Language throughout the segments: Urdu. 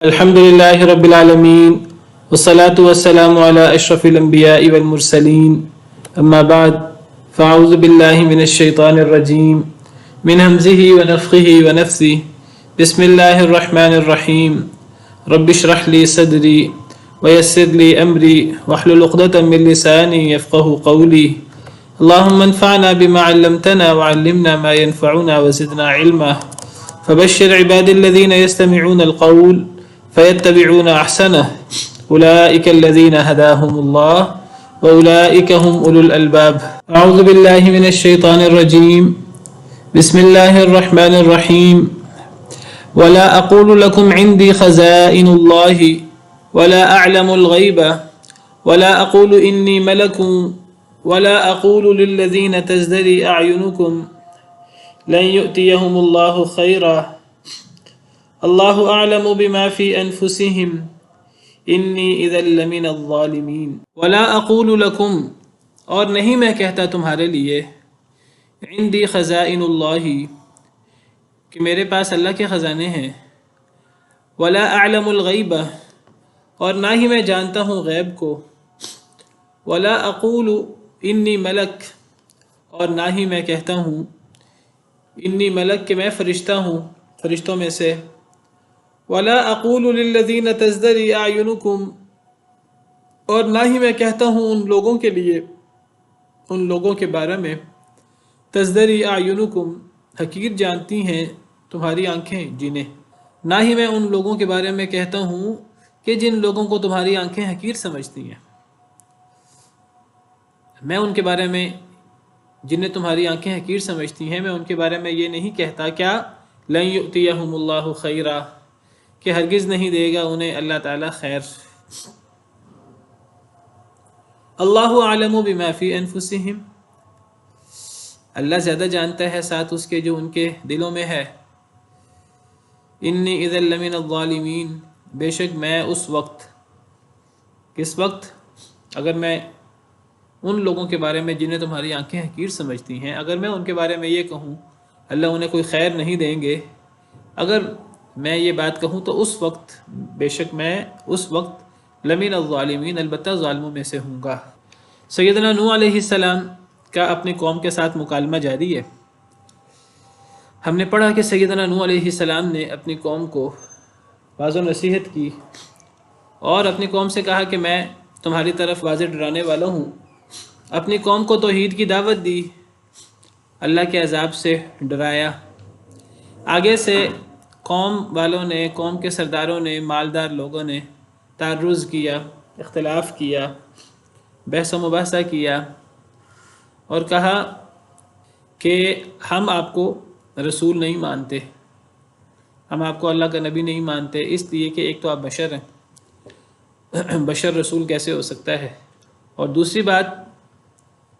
الحمد لله رب العالمين والصلاة والسلام على أشرف الأنبياء والمرسلين أما بعد فأعوذ بالله من الشيطان الرجيم من همزه ونفخه ونفثه بسم الله الرحمن الرحيم رب اشرح لي صدري ويسر لي أمري واحلل عقدة من لساني يفقه قولي اللهم انفعنا بما علمتنا وعلمنا ما ينفعنا وزدنا علما فبشر عبادي الذين يستمعون القول فيتبعون أحسنه أولئك الذين هداهم الله وأولئك هم أولو الألباب أعوذ بالله من الشيطان الرجيم بسم الله الرحمن الرحيم ولا أقول لكم عندي خزائن الله ولا أعلم الغيب ولا أقول إني ملك ولا أقول للذين تزدري أعينكم لن يؤتيهم الله خيرا اللہ اعلم بما فی انفسہم انی اذا لمن الظالمین ولا اقول لکم اور نہیں میں کہتا تمہارے لیے عندی خزائن اللہ کہ میرے پاس اللہ کے خزانے ہیں ولا اعلم الغیب اور نہ ہی میں جانتا ہوں غیب کو ولا اقول انی ملک اور نہ ہی میں کہتا ہوں انی ملک کہ میں فرشتہ ہوں فرشتوں میں سے ولا اقول للذین تزدری اعینکم اور نہ ہی میں کہتا ہوں ان لوگوں کے لیے ان لوگوں کے بارے میں تزدری اعینکم حقیر جانتی ہیں تمہاری آنکھیں جنہیں نہ ہی میں ان لوگوں کے بارے میں کہتا ہوں کہ جن لوگوں کو تمہاری آنکھیں حقیر سمجھتی ہیں میں ان کے بارے میں جنہیں تمہاری آنکھیں حقیر سمجھتی ہیں میں ان کے بارے میں یہ نہیں کہتا کیا لن یؤتیہم اللہ خیرا کہ ہرگز نہیں دے گا انہیں اللہ تعالیٰ خیر اللہ اعلم بما فی انفسہم اللہ زیادہ جانتا ہے ساتھ اس کے جو ان کے دلوں میں ہے انی اذا لمن الظالمین بے شک میں اس وقت کس وقت اگر میں ان لوگوں کے بارے میں جنہیں تمہاری آنکھیں حقیر سمجھتی ہیں اگر میں ان کے بارے میں یہ کہوں اللہ انہیں کوئی خیر نہیں دیں گے اگر میں یہ بات کہوں تو اس وقت بے شک میں اس وقت لمن الظالمین البتہ ظالموں میں سے ہوں گا سیدنا نوح علیہ السلام کا اپنی قوم کے ساتھ مکالمہ جاری ہے ہم نے پڑھا کہ سیدنا نوح علیہ السلام نے اپنی قوم کو واضح نصیحت کی اور اپنی قوم سے کہا کہ میں تمہاری طرف واضح ڈرانے والا ہوں اپنی قوم کو توحید کی دعوت دی اللہ کے عذاب سے ڈرایا آگے سے قوم والوں نے قوم کے سرداروں نے مالدار لوگوں نے تعرض کیا اختلاف کیا بحث و مباحثہ کیا اور کہا کہ ہم آپ کو رسول نہیں مانتے ہم آپ کو اللہ کا نبی نہیں مانتے اس لیے کہ ایک تو آپ بشر ہیں بشر رسول کیسے ہو سکتا ہے اور دوسری بات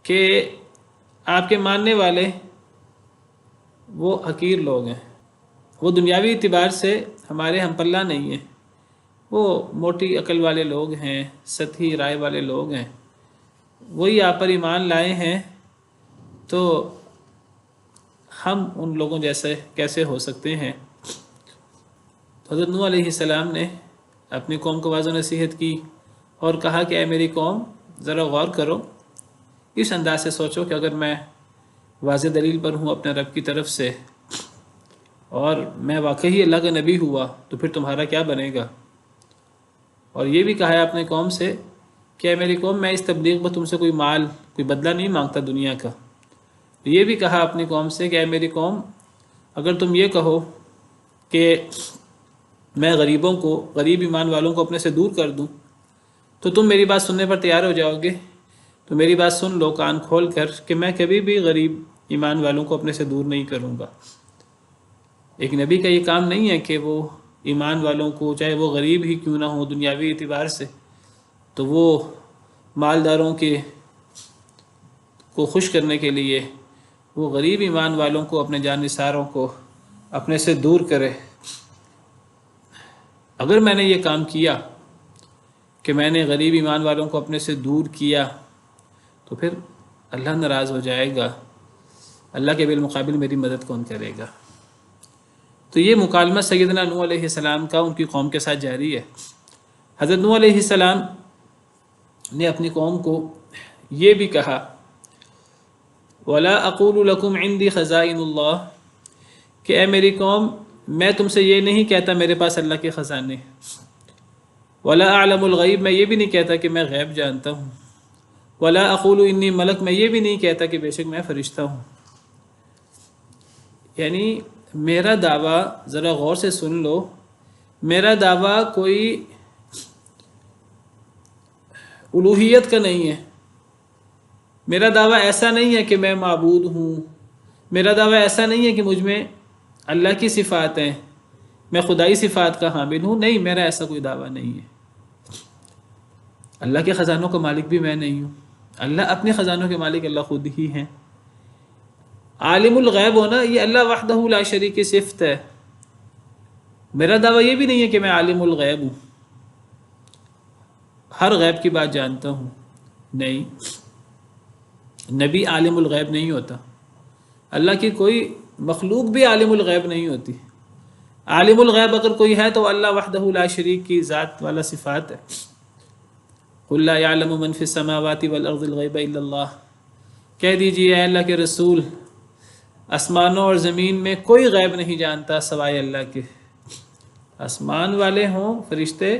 کہ آپ کے ماننے والے وہ حقیر لوگ ہیں وہ دنیاوی اعتبار سے ہمارے ہم پلہ نہیں ہیں وہ موٹی عقل والے لوگ ہیں سطحی رائے والے لوگ ہیں وہی آپ پر ایمان لائے ہیں تو ہم ان لوگوں جیسے کیسے ہو سکتے ہیں حضرت نوح علیہ السلام نے اپنی قوم کو واضح نصیحت کی اور کہا کہ اے میری قوم ذرا غور کرو اس انداز سے سوچو کہ اگر میں واضح دلیل پر ہوں اپنے رب کی طرف سے اور میں واقعی اللہ کا نبی ہوا تو پھر تمہارا کیا بنے گا اور یہ بھی کہا ہے اپنے قوم سے کہ اے میری قوم میں اس تبلیغ پر تم سے کوئی مال کوئی بدلہ نہیں مانگتا دنیا کا یہ بھی کہا اپنی قوم سے کہ اے میری قوم اگر تم یہ کہو کہ میں غریبوں کو غریب ایمان والوں کو اپنے سے دور کر دوں تو تم میری بات سننے پر تیار ہو جاؤ گے تو میری بات سن لو کان کھول کر کہ میں کبھی بھی غریب ایمان والوں کو اپنے سے دور نہیں کروں گا ایک نبی کا یہ کام نہیں ہے کہ وہ ایمان والوں کو چاہے وہ غریب ہی کیوں نہ ہو دنیاوی اعتبار سے تو وہ مالداروں کو خوش کرنے کے لیے وہ غریب ایمان والوں کو اپنے جان نثاروں کو اپنے سے دور کرے اگر میں نے یہ کام کیا کہ میں نے غریب ایمان والوں کو اپنے سے دور کیا تو پھر اللہ ناراض ہو جائے گا اللہ کے بالمقابل میری مدد کون کرے گا تو یہ مکالمہ سیدنا نوح علیہ السلام کا ان کی قوم کے ساتھ جاری ہے۔ حضرت نوح علیہ السلام نے اپنی قوم کو یہ بھی کہا وَلَا أَقُولُ لَكُمْ عِنْدِي خَزَائِنُ اللَّهِ کہ اے میری قوم میں تم سے یہ نہیں کہتا میرے پاس اللہ کے خزانے، وَلَا أَعْلَمُ الْغَيْبَ میں یہ بھی نہیں کہتا کہ میں غیب جانتا ہوں، وَلَا أَقُولُ إِنِّي مَلَک میں یہ بھی نہیں کہتا کہ بے شک میں فرشتہ ہوں۔ یعنی میرا دعویٰ ذرا غور سے سن لو، میرا دعویٰ کوئی الوہیت کا نہیں ہے، میرا دعویٰ ایسا نہیں ہے کہ میں معبود ہوں، میرا دعویٰ ایسا نہیں ہے کہ مجھ میں اللہ کی صفات ہیں، میں خدائی صفات کا حامل ہوں، نہیں، میرا ایسا کوئی دعویٰ نہیں ہے۔ اللہ کے خزانوں کا مالک بھی میں نہیں ہوں، اللہ اپنے خزانوں کے مالک اللہ خود ہی ہیں۔ عالم الغیب ہونا یہ اللہ وحدہ لا شریک کی صفت ہے، میرا دعویٰ یہ بھی نہیں ہے کہ میں عالم الغیب ہوں، ہر غیب کی بات جانتا ہوں، نہیں، نبی عالم الغیب نہیں ہوتا، اللہ کی کوئی مخلوق بھی عالم الغیب نہیں ہوتی۔ عالم الغیب اگر کوئی ہے تو اللہ وحدہ لا شریک کی ذات والا صفات ہے۔ قُلْ لَا يَعْلَمُ مَنْ فِي السَّمَاوَاتِ وَالْأَرْضِ الْغَيْبَ إِلَّا اللَّهُ کہہ دیجئے اے اللہ کے رسول، آسمانوں اور زمین میں کوئی غیب نہیں جانتا سوائے اللہ کے، آسمان والے ہوں فرشتے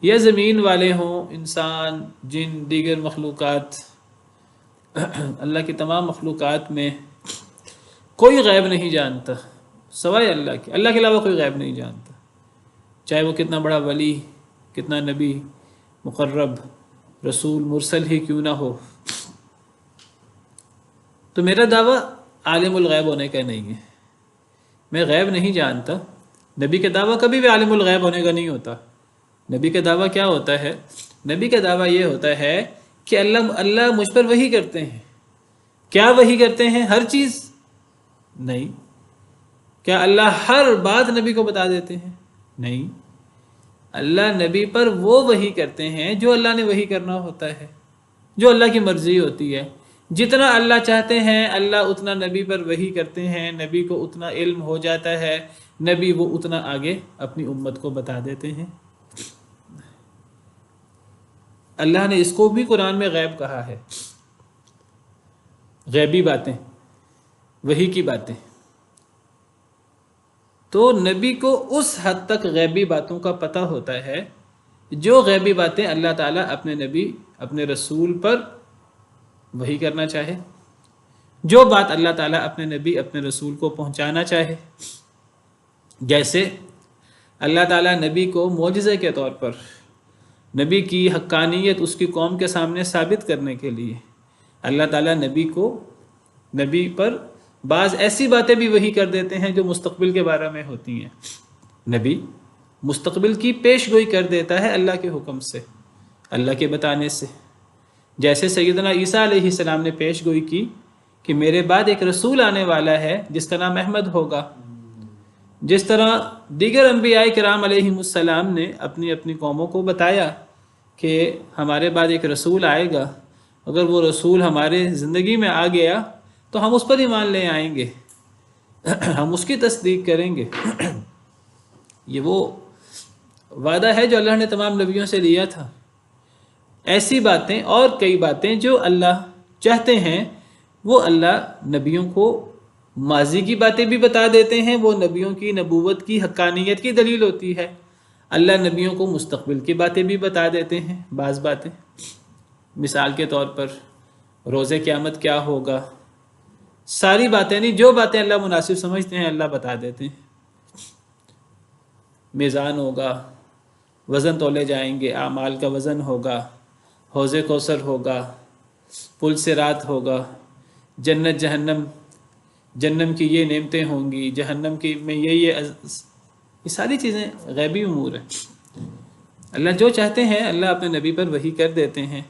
یا زمین والے ہوں انسان، جن، دیگر مخلوقات، اللہ کی تمام مخلوقات میں کوئی غیب نہیں جانتا سوائے اللہ کے، اللہ کے علاوہ کوئی غیب نہیں جانتا، چاہے وہ کتنا بڑا ولی، کتنا نبی، مقرب، رسول، مرسل ہی کیوں نہ ہو۔ تو میرا دعویٰ عالم الغیب ہونے کا نہیں ہے، میں غیب نہیں جانتا۔ نبی کا دعویٰ کبھی بھی عالم الغیب ہونے کا نہیں ہوتا۔ نبی کا دعویٰ کیا ہوتا ہے؟ نبی کا دعویٰ یہ ہوتا ہے کہ اللہ مجھ پر وحی کرتے ہیں۔ کیا وحی کرتے ہیں؟ ہر چیز نہیں۔ کیا اللہ ہر بات نبی کو بتا دیتے ہیں؟ نہیں، اللہ نبی پر وہ وحی کرتے ہیں جو اللہ نے وحی کرنا ہوتا ہے، جو اللہ کی مرضی ہوتی ہے۔ جتنا اللہ چاہتے ہیں اللہ اتنا نبی پر وحی کرتے ہیں، نبی کو اتنا علم ہو جاتا ہے، نبی وہ اتنا آگے اپنی امت کو بتا دیتے ہیں۔ اللہ نے اس کو بھی قرآن میں غیب کہا ہے، غیبی باتیں، وحی کی باتیں۔ تو نبی کو اس حد تک غیبی باتوں کا پتہ ہوتا ہے جو غیبی باتیں اللہ تعالیٰ اپنے نبی، اپنے رسول پر وحی کرنا چاہے، جو بات اللہ تعالیٰ اپنے نبی، اپنے رسول کو پہنچانا چاہے۔ جیسے اللہ تعالیٰ نبی کو معجزے کے طور پر، نبی کی حقانیت اس کی قوم کے سامنے ثابت کرنے کے لیے اللہ تعالیٰ نبی پر بعض ایسی باتیں بھی وحی کر دیتے ہیں جو مستقبل کے بارے میں ہوتی ہیں۔ نبی مستقبل کی پیش گوئی کر دیتا ہے اللہ کے حکم سے، اللہ کے بتانے سے۔ جیسے سیدنا عیسیٰ علیہ السلام نے پیش گوئی کی کہ میرے بعد ایک رسول آنے والا ہے جس کا نام احمد ہوگا۔ جس طرح دیگر انبیاء کرام علیہ السلام نے اپنی اپنی قوموں کو بتایا کہ ہمارے بعد ایک رسول آئے گا، اگر وہ رسول ہمارے زندگی میں آ گیا تو ہم اس پر ایمان لے آئیں گے، ہم اس کی تصدیق کریں گے۔ یہ وہ وعدہ ہے جو اللہ نے تمام نبیوں سے لیا تھا۔ ایسی باتیں اور کئی باتیں جو اللہ چاہتے ہیں وہ اللہ نبیوں کو ماضی کی باتیں بھی بتا دیتے ہیں، وہ نبیوں کی نبوت کی حقانیت کی دلیل ہوتی ہے۔ اللہ نبیوں کو مستقبل کی باتیں بھی بتا دیتے ہیں، بعض باتیں، مثال کے طور پر روز قیامت کیا ہوگا، ساری باتیں نہیں، جو باتیں اللہ مناسب سمجھتے ہیں اللہ بتا دیتے ہیں۔ میزان ہوگا، وزن تولے جائیں گے، اعمال کا وزن ہوگا، حوض کوثر ہوگا، پل صراط ہوگا، جنت جہنم کی یہ نعمتیں ہوں گی، جہنم کی میں یہ ساری چیزیں غیبی امور ہیں۔ اللہ جو چاہتے ہیں اللہ اپنے نبی پر وحی کر دیتے ہیں۔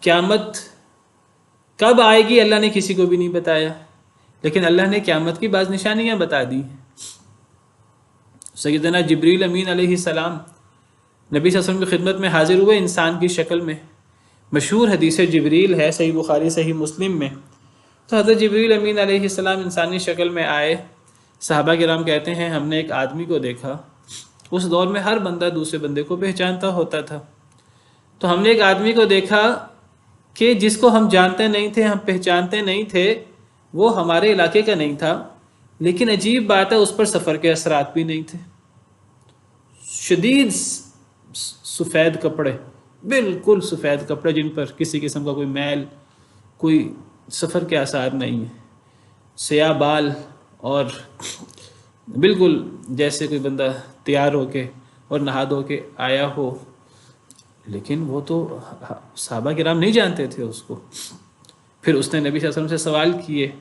قیامت کب آئے گی اللہ نے کسی کو بھی نہیں بتایا، لیکن اللہ نے قیامت کی بعض نشانیاں بتا دی ہیں۔ سیدنا جبریل امین علیہ السلام نبی صلی اللہ علیہ وسلم کی خدمت میں حاضر ہوئے انسان کی شکل میں، مشہور حدیث جبریل ہے صحیح بخاری صحیح مسلم میں۔ تو حضرت جبریل امین علیہ السلام انسانی شکل میں آئے صحابہ کرام کہتے ہیں ہم نے ایک آدمی کو دیکھا، اس دور میں ہر بندہ دوسرے بندے کو پہچانتا ہوتا تھا، تو ہم نے ایک آدمی کو دیکھا کہ جس کو ہم جانتے نہیں تھے، ہم پہچانتے نہیں تھے، وہ ہمارے علاقے کا نہیں تھا، لیکن عجیب بات ہے اس پر سفر کے اثرات بھی نہیں تھے، شدید سفید کپڑے، بالکل سفید کپڑے جن پر کسی قسم کا کوئی میل، کوئی سفر کے آثار نہیں ہیں، سیاہ بال، اور بالکل جیسے کوئی بندہ تیار ہو کے اور نہا دھو کے آیا ہو، لیکن وہ تو صحابہ کرام نہیں جانتے تھے اس کو۔ پھر اس نے نبی صلی اللہ علیہ وسلم سے سوال کیے،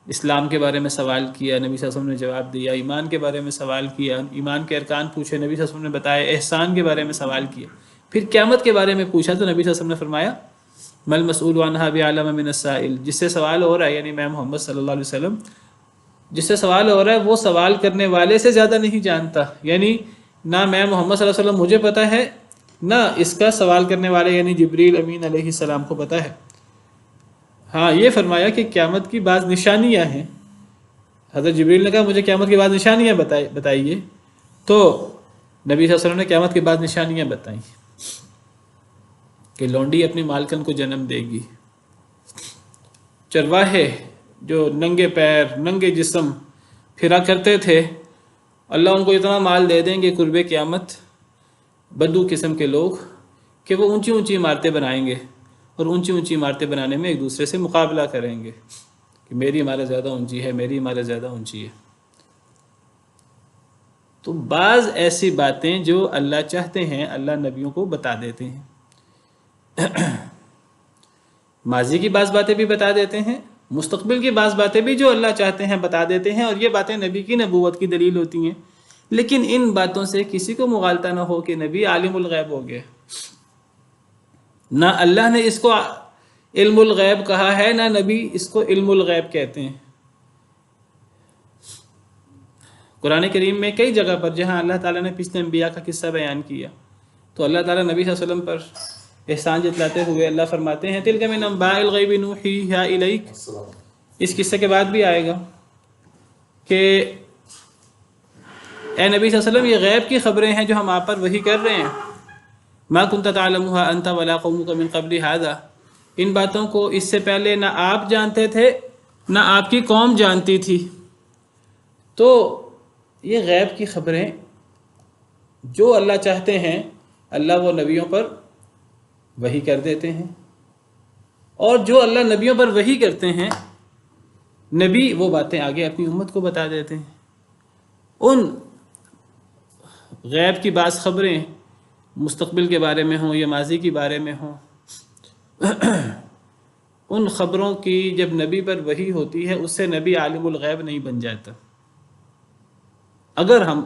اسلام کے بارے میں سوال کیا، نبی صلی اللہ علیہ وسلم نے جواب دیا، ایمان کے بارے میں سوال کیا، ایمان کے ارکان پوچھے، نبی صلی اللہ علیہ وسلم نے بتایا، احسان کے بارے میں سوال کیا، پھر قیامت کے بارے میں پوچھا تو نبی صلی اللہ علیہ وسلم نے فرمایا مل مسئول عنہا بعلم من السائل، جس سے سوال ہو رہا ہے، یعنی میں محمد صلی اللہ علیہ وسلم جس سے سوال ہو رہا ہے وہ سوال کرنے والے سے زیادہ نہیں جانتا، یعنی نہ میں محمد صلی اللہ علیہ وسلم مجھے پتہ ہے، نہ اس کا سوال کرنے والے یعنی جبریل امین علیہ السلام کو پتہ ہے۔ ہاں یہ فرمایا کہ قیامت کی بعض نشانیاں ہیں، حضرت جبریل نے کہا مجھے قیامت کی بعض نشانیاں بتائیے، تو نبی صلی اللہ علیہ وسلم نے قیامت کی بعض نشانیاں بتائیں کہ لونڈی اپنی مالکن کو جنم دے گی، چرواہے جو ننگے پیر ننگے جسم پھرا کرتے تھے، اللہ ان کو اتنا مال دے دیں گے قرب قیامت، بدو قسم کے لوگ، کہ وہ اونچی اونچی عمارتیں بنائیں گے، اور اونچی اونچی عمارتیں بنانے میں ایک دوسرے سے مقابلہ کریں گے کہ میری عمارت زیادہ اونچی ہے، میری عمارت زیادہ اونچی ہے۔ تو بعض ایسی باتیں جو اللہ چاہتے ہیں اللہ نبیوں کو بتا دیتے ہیں، ماضی کی بعض باتیں بھی بتا دیتے ہیں، مستقبل کی بعض باتیں بھی جو اللہ چاہتے ہیں بتا دیتے ہیں، اور یہ باتیں نبی کی نبوت کی دلیل ہوتی ہیں، لیکن ان باتوں سے کسی کو مغالطہ نہ ہو کہ نبی عالم الغیب ہو گئے، نہ اللہ نے اس کو علم الغیب کہا ہے، نہ نبی اس کو علم الغیب کہتے ہیں۔ قرآن کریم میں کئی جگہ پر جہاں اللہ تعالیٰ نے پچھلے انبیاء کا قصہ بیان کیا تو اللہ تعالیٰ نبی صلی اللہ علیہ وسلم پر احسان جتلاتے ہوئے اللہ فرماتے ہیں تِلْكَ مِنْ أَنْبَاءِ الْغَيْبِ نُوحِيهَا إِلَيْكَ، اس قصے کے بعد بھی آئے گا کہ اے نبی صلی اللہ علیہ وسلم یہ غیب کی خبریں ہیں جو ہم آپ پر وحی کر رہے ہیں، مَا كُنْتَ تَعْلَمُهَا أَنْتَ وَلَا قَوْمُكَ مِنْ قَبْلِ هَذَا، ان باتوں کو اس سے پہلے نہ آپ جانتے تھے نہ آپ کی قوم جانتی تھی۔ تو یہ غیب کی خبریں جو اللہ چاہتے ہیں اللہ وہ نبیوں پر وحی کر دیتے ہیں، اور جو اللہ نبیوں پر وحی کرتے ہیں نبی وہ باتیں آگے اپنی امت کو بتا دیتے ہیں۔ ان غیب کی بعض خبریں مستقبل کے بارے میں ہوں یا ماضی کے بارے میں ہوں، ان خبروں کی جب نبی پر وحی ہوتی ہے اس سے نبی عالم الغیب نہیں بن جاتا۔ اگر ہم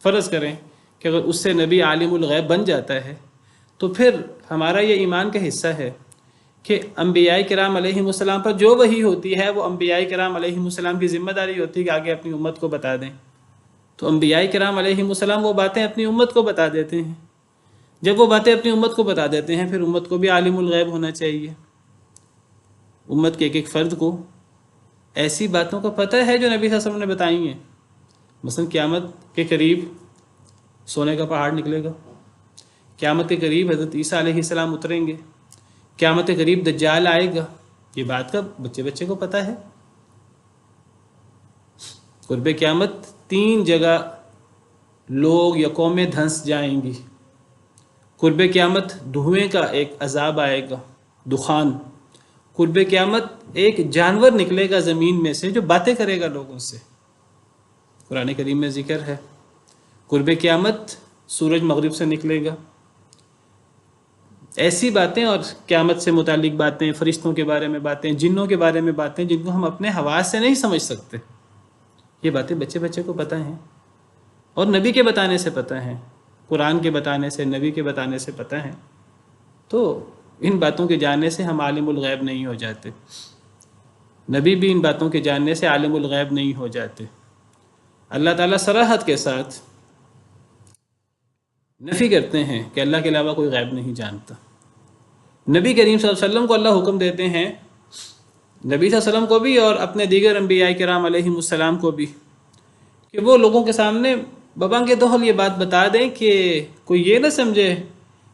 فرض کریں کہ اگر اس سے نبی عالم الغیب بن جاتا ہے تو پھر ہمارا یہ ایمان کا حصہ ہے کہ انبیاء کرام علیہم السلام پر جو وحی ہوتی ہے وہ انبیاء کرام علیہم السلام کی ذمہ داری ہوتی ہے کہ آگے اپنی امت کو بتا دیں، تو انبیاء کرام علیہم السلام وہ باتیں اپنی امت کو بتا دیتے ہیں۔ جب وہ باتیں اپنی امت کو بتا دیتے ہیں پھر امت کو بھی عالم الغیب ہونا چاہیے، امت کے ایک ایک فرد کو ایسی باتوں کا پتہ ہے جو نبی صلی اللہ علیہ وسلم نے بتائی ہیں۔ مثلا قیامت کے قریب سونے کا پہاڑ نکلے گا، قیامت کے قریب حضرت عیسیٰ علیہ السلام اتریں گے، قیامت کے قریب دجال آئے گا، یہ بات کا بچے بچے کو پتہ ہے۔ قرب قیامت 3 جگہ لوگ یا قومیں دھنس جائیں گی۔ قرب قیامت دھوئیں کا ایک عذاب آئے گا، دخان۔ قرب قیامت ایک جانور نکلے گا زمین میں سے جو باتیں کرے گا لوگوں سے، قرآن کریم میں ذکر ہے۔ قرب قیامت سورج مغرب سے نکلے گا۔ ایسی باتیں اور قیامت سے متعلق باتیں، فرشتوں کے بارے میں باتیں، جنوں کے بارے میں باتیں جن کو ہم اپنے حواس سے نہیں سمجھ سکتے، یہ باتیں بچے بچے کو پتہ ہیں اور نبی کے بتانے سے پتہ ہیں، قرآن کے بتانے سے، نبی کے بتانے سے پتہ ہیں۔ تو ان باتوں کے جاننے سے ہم عالم الغیب نہیں ہو جاتے، نبی بھی ان باتوں کے جاننے سے عالم الغیب نہیں ہو جاتے۔ اللہ تعالیٰ صراحت کے ساتھ نفی کرتے ہیں کہ اللہ کے علاوہ کوئی غیب نہیں جانتا۔ نبی کریم صلی اللہ علیہ وسلم کو اللہ حکم دیتے ہیں نبی صلی اللہ علیہ وسلم کو بھی اور اپنے دیگر انبیاء کرام علیہم السلام کو بھی، کہ وہ لوگوں کے سامنے ببانگ دہل یہ بات بتا دیں کہ کوئی یہ نہ سمجھے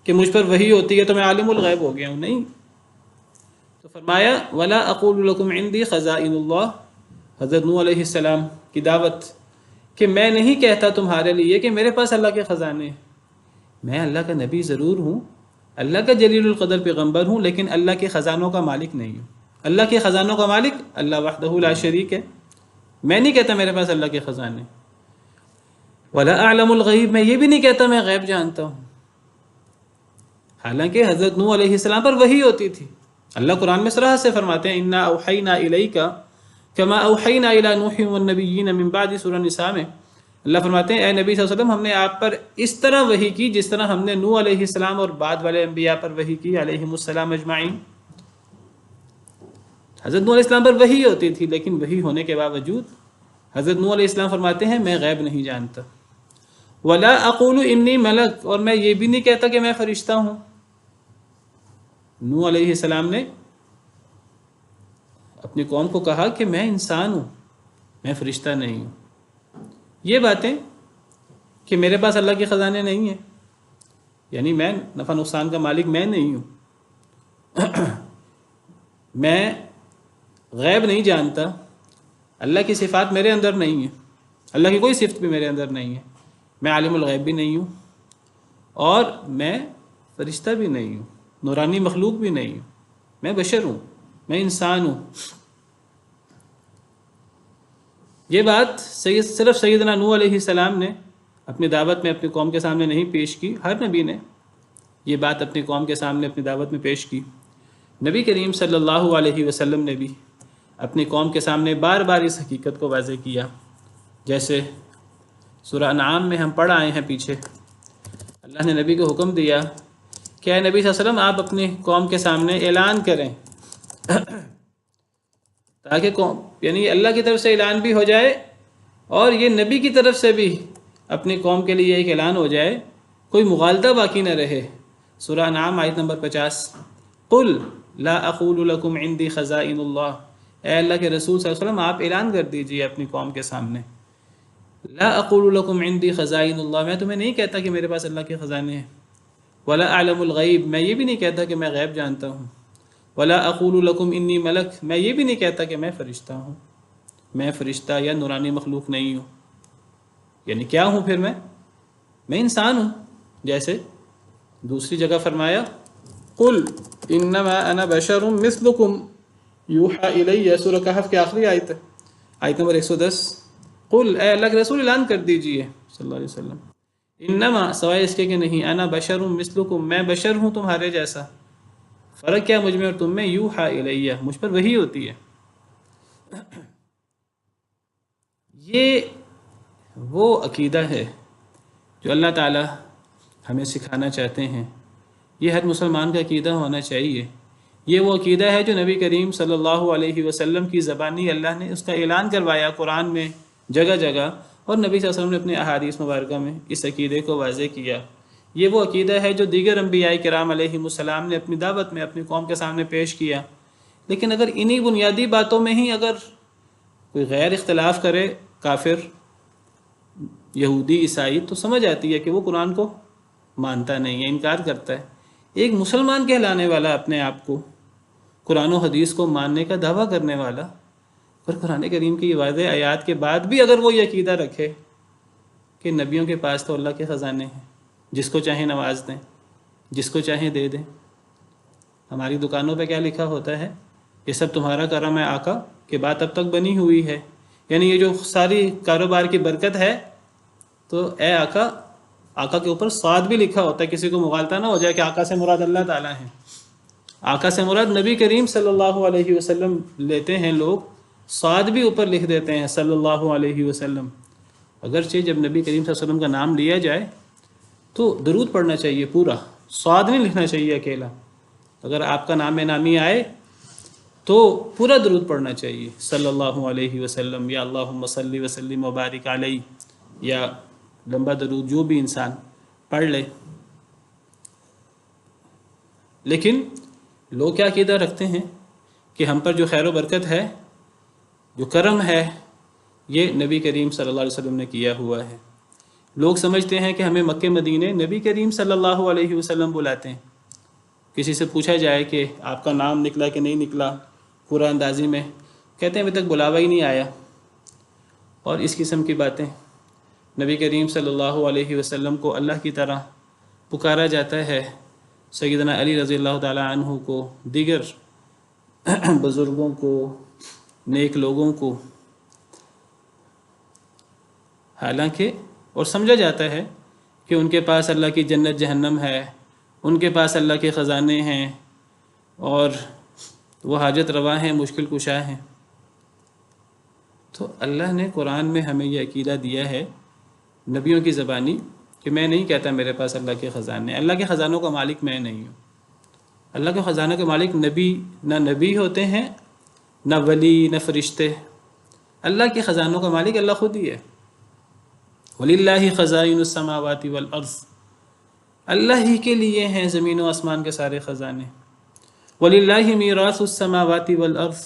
کہ مجھ پر وحی ہوتی ہے تو میں عالم الغیب ہو گیا ہوں، نہیں۔ تو فرمایا وَلَا أَقُولُ لَكُمْ عِنْدِي خَزَائِنُ اللَّهِ، حضرت نوح علیہ السلام کی دعوت کہ میں نہیں کہتا تمہارے لیے کہ میرے پاس اللہ کے خزانے ہیں، میں اللہ کا نبی ضرور ہوں، اللہ کا جلیل القدر پیغمبر ہوں، لیکن اللہ کے خزانوں کا مالک نہیں ہوں۔ اللہ کے خزانوں کا مالک اللہ وحدہ لا شریک ہے، میں نہیں کہتا میرے پاس اللہ کے خزانے۔ وَلَا أَعْلَمُ الْغَيْبَ، میں یہ بھی نہیں کہتا میں غیب جانتا ہوں، حالانکہ حضرت نوح علیہ السلام پر وحی ہوتی تھی۔ اللہ قرآن میں صراحت سے فرماتے ہیں اِنَّا أَوْحَيْنَا إِلَيْكَ كَمَا أَوْحَيْنَا إِلَى نُوحٍ وَالنَّبِيِّينَ مِن بَعْدِ، سورہ نساء میں اللہ فرماتے ہیں اے نبی صلی اللہ علیہ وسلم، ہم نے آپ پر اس طرح وحی کی جس طرح ہم نے نوح علیہ السلام اور بعد والے انبیاء پر وحی کی علیہم السلام اجمعین۔ حضرت نوح علیہ السلام پر وحی ہوتی تھی، لیکن وحی ہونے کے باوجود حضرت نوح علیہ السلام فرماتے ہیں میں غیب نہیں جانتا۔ وَلَا أَقُولُ إِنِّي مَلَكٌ، اور میں یہ بھی نہیں کہتا کہ میں فرشتہ ہوں۔ نوح علیہ السلام نے اپنی قوم کو کہا کہ میں انسان ہوں، میں فرشتہ نہیں ہوں۔ یہ باتیں کہ میرے پاس اللہ کے خزانے نہیں ہیں، یعنی میں نفع نقصان کا مالک میں نہیں ہوں، میں غیب نہیں جانتا، اللہ کی صفات میرے اندر نہیں ہیں، اللہ کی کوئی صفت بھی میرے اندر نہیں ہے، میں عالم الغیب بھی نہیں ہوں اور میں فرشتہ بھی نہیں ہوں، نورانی مخلوق بھی نہیں ہوں، میں بشر ہوں، میں انسان ہوں۔ یہ بات صرف سیدنا نوح علیہ السلام نے اپنی دعوت میں اپنی قوم کے سامنے نہیں پیش کی، ہر نبی نے یہ بات اپنی قوم کے سامنے اپنی دعوت میں پیش کی۔ نبی کریم صلی اللہ علیہ وسلم نے بھی اپنی قوم کے سامنے بار بار اس حقیقت کو واضح کیا، جیسے سورہ انعام میں ہم پڑھ آئے ہیں پیچھے، اللہ نے نبی کو حکم دیا کہ اے نبی صلی اللہ علیہ وسلم آپ اپنی قوم کے سامنے اعلان کریں، تاکہ قوم یعنی اللہ کی طرف سے اعلان بھی ہو جائے اور یہ نبی کی طرف سے بھی اپنی قوم کے لیے ایک اعلان ہو جائے، کوئی مغالطہ باقی نہ رہے۔ سورہ انعام آیت نمبر 50، قُلْ لَا أَقُولُ لَكُمْ عِنْدِي خَزَائِنُ اللَّهِ، اے اللہ کے رسول صلی اللہ علیہ وسلم آپ اعلان کر دیجئے اپنی قوم کے سامنے، لا اقول لکم عندی خزائن اللہ، میں تمہیں نہیں کہتا کہ میرے پاس اللہ کے خزانے ہیں، ولا اعلم الغیب، میں یہ بھی نہیں کہتا کہ میں غیب جانتا ہوں، ولا اقول لکم انی ملک، میں یہ بھی نہیں کہتا کہ میں فرشتہ ہوں، میں فرشتہ یا نورانی مخلوق نہیں ہوں، یعنی کیا ہوں پھر میں انسان ہوں۔ جیسے دوسری جگہ فرمایا قل انما انا بشر مثلکم یوحى الی، سورہ کہف کے آخری آیت نمبر 110، قل اے اللہ کے رسول اعلان کر دیجئے صلی اللہ علیہ وسلم، انما سوائے اس کے کہ نہیں، انا بشر مثلکم، میں بشر ہوں تمہارے جیسا، فرق کیا مجھ میں اور تم میں، یوحى الی، مجھ پر وحی ہوتی ہے۔ یہ وہ عقیدہ ہے جو اللہ تعالی ہمیں سکھانا چاہتے ہیں، یہ ہر مسلمان کا عقیدہ ہونا چاہیے۔ یہ وہ عقیدہ ہے جو نبی کریم صلی اللہ علیہ وسلم کی زبانی اللہ نے اس کا اعلان کروایا قرآن میں جگہ جگہ، اور نبی صلی اللہ علیہ وسلم نے اپنے احادیث مبارکہ میں اس عقیدے کو واضح کیا۔ یہ وہ عقیدہ ہے جو دیگر انبیاء کرام علیہم السلام نے اپنی دعوت میں اپنی قوم کے سامنے پیش کیا۔ لیکن اگر انہی بنیادی باتوں میں ہی اگر کوئی غیر اختلاف کرے، کافر، یہودی، عیسائی، تو سمجھ آتی ہے کہ وہ قرآن کو مانتا نہیں ہے، انکار کرتا ہے۔ ایک مسلمان کہلانے والا اپنے آپ کو قرآن و حدیث کو ماننے کا دعویٰ کرنے والا، اور قرآن کریم کی واضح آیات کے بعد بھی اگر وہ یہ عقیدہ رکھے کہ نبیوں کے پاس تو اللہ کے خزانے ہیں، جس کو چاہیں نواز دیں، جس کو چاہیں دے دیں، ہماری دکانوں پہ کیا لکھا ہوتا ہے، یہ سب تمہارا کرم ہے آقا، کہ بات اب تک بنی ہوئی ہے، یعنی یہ جو ساری کاروبار کی برکت ہے، تو اے آقا، آقا کے اوپر صاد بھی لکھا ہوتا ہے، کسی کو مغالطہ نہ ہو جائے کہ آقا سے مراد اللہ تعالیٰ ہیں، آقا سے مراد نبی کریم صلی اللہ علیہ وسلم لیتے ہیں لوگ، صاد بھی اوپر لکھ دیتے ہیں صلی اللہ علیہ وسلم۔ اگرچہ جب نبی کریم صلی اللہ علیہ وسلم کا نام لیا جائے تو درود پڑھنا چاہیے پورا، صاد نہیں لکھنا چاہیے اکیلا، اگر آپ کا نام نامی آئے تو پورا درود پڑھنا چاہیے صلی اللہ علیہ وسلم، یا اللہم صلی وسلم وبارک علیہ، یا لمبا درود جو بھی انسان پڑھ لے۔ لیکن لوگ کیا عقیدہ رکھتے ہیں کہ ہم پر جو خیر و برکت ہے، جو کرم ہے، یہ نبی کریم صلی اللہ علیہ وسلم نے کیا ہوا ہے۔ لوگ سمجھتے ہیں کہ ہمیں مکہ مدینے نبی کریم صلی اللہ علیہ وسلم بلاتے ہیں۔ کسی سے پوچھا جائے کہ آپ کا نام نکلا کہ نہیں نکلا پورا اندازی میں، کہتے ہیں ابھی تک بلاوا ہی نہیں آیا، اور اس قسم کی باتیں۔ نبی کریم صلی اللہ علیہ وسلم کو اللہ کی طرح پکارا جاتا ہے، سیدنا علی رضی اللہ تعالی عنہ کو، دیگر بزرگوں کو، نیک لوگوں کو، حالانکہ اور سمجھا جاتا ہے کہ ان کے پاس اللہ کی جنت جہنم ہے، ان کے پاس اللہ کے خزانے ہیں، اور وہ حاجت روا ہیں، مشکل کشا ہیں۔ تو اللہ نے قرآن میں ہمیں یہ عقیدہ دیا ہے نبیوں کی زبانی کہ میں نہیں کہتا میرے پاس اللہ کے خزانے، اللہ کے خزانوں کا مالک میں نہیں ہوں۔ اللہ کے خزانوں کے مالک نہ نبی ہوتے ہیں، نہ ولی، نہ فرشتے۔ اللہ کے خزانوں کا مالک اللہ خود ہی ہے۔ وَلِلَّهِ خَزَائِنُ السَّمَاوَاتِ وَالْأَرْضِ، اللہ ہی کے لیے ہیں زمین و آسمان کے سارے خزانے۔ وَلِلَّهِ مِيرَاثُ السَّمَاوَاتِ وَالْأَرْضِ،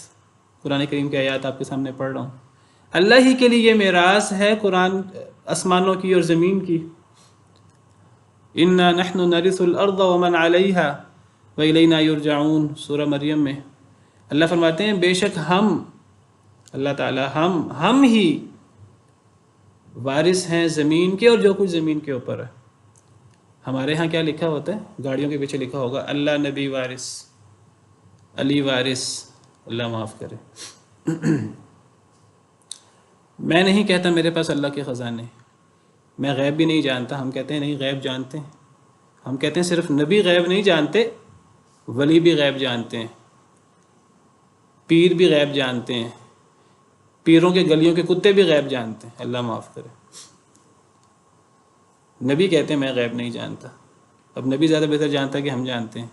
قرآن کریم کی آیات آپ کے سامنے پڑھ رہا ہوں۔ اللہ ہی کے لیے میراث ہے قرآن آسمانوں کی اور زمین کی۔ إِنَّا نَحْنُ نَرِثُ الْأَرْضَ وَمَنْ عَلَيْهَا وَإِلَيْنَا يُرْجَعُونَ، سورہ مریم میں اللہ فرماتے ہیں بے شک ہم، اللہ تعالی ہم ہی وارث ہیں زمین کے اور جو کچھ زمین کے اوپر ہے۔ ہمارے ہاں کیا لکھا ہوتا ہے؟ گاڑیوں کے پیچھے لکھا ہوگا اللہ نبی وارث، علی وارث، اللہ معاف کرے۔ میں نہیں کہتا میرے پاس اللہ کے خزانے، میں غیب بھی نہیں جانتا۔ ہم کہتے ہیں نہیں، غیب جانتے ہیں۔ ہم کہتے ہیں صرف نبی غیب نہیں جانتے، ولی بھی غیب جانتے ہیں، پیر بھی غیب جانتے ہیں، پیروں کے گلیوں کے کتے بھی غیب جانتے ہیں، اللہ معاف کرے۔ نبی کہتے ہیں میں غیب نہیں جانتا۔ اب نبی زیادہ بہتر جانتا ہے کہ ہم جانتے ہیں۔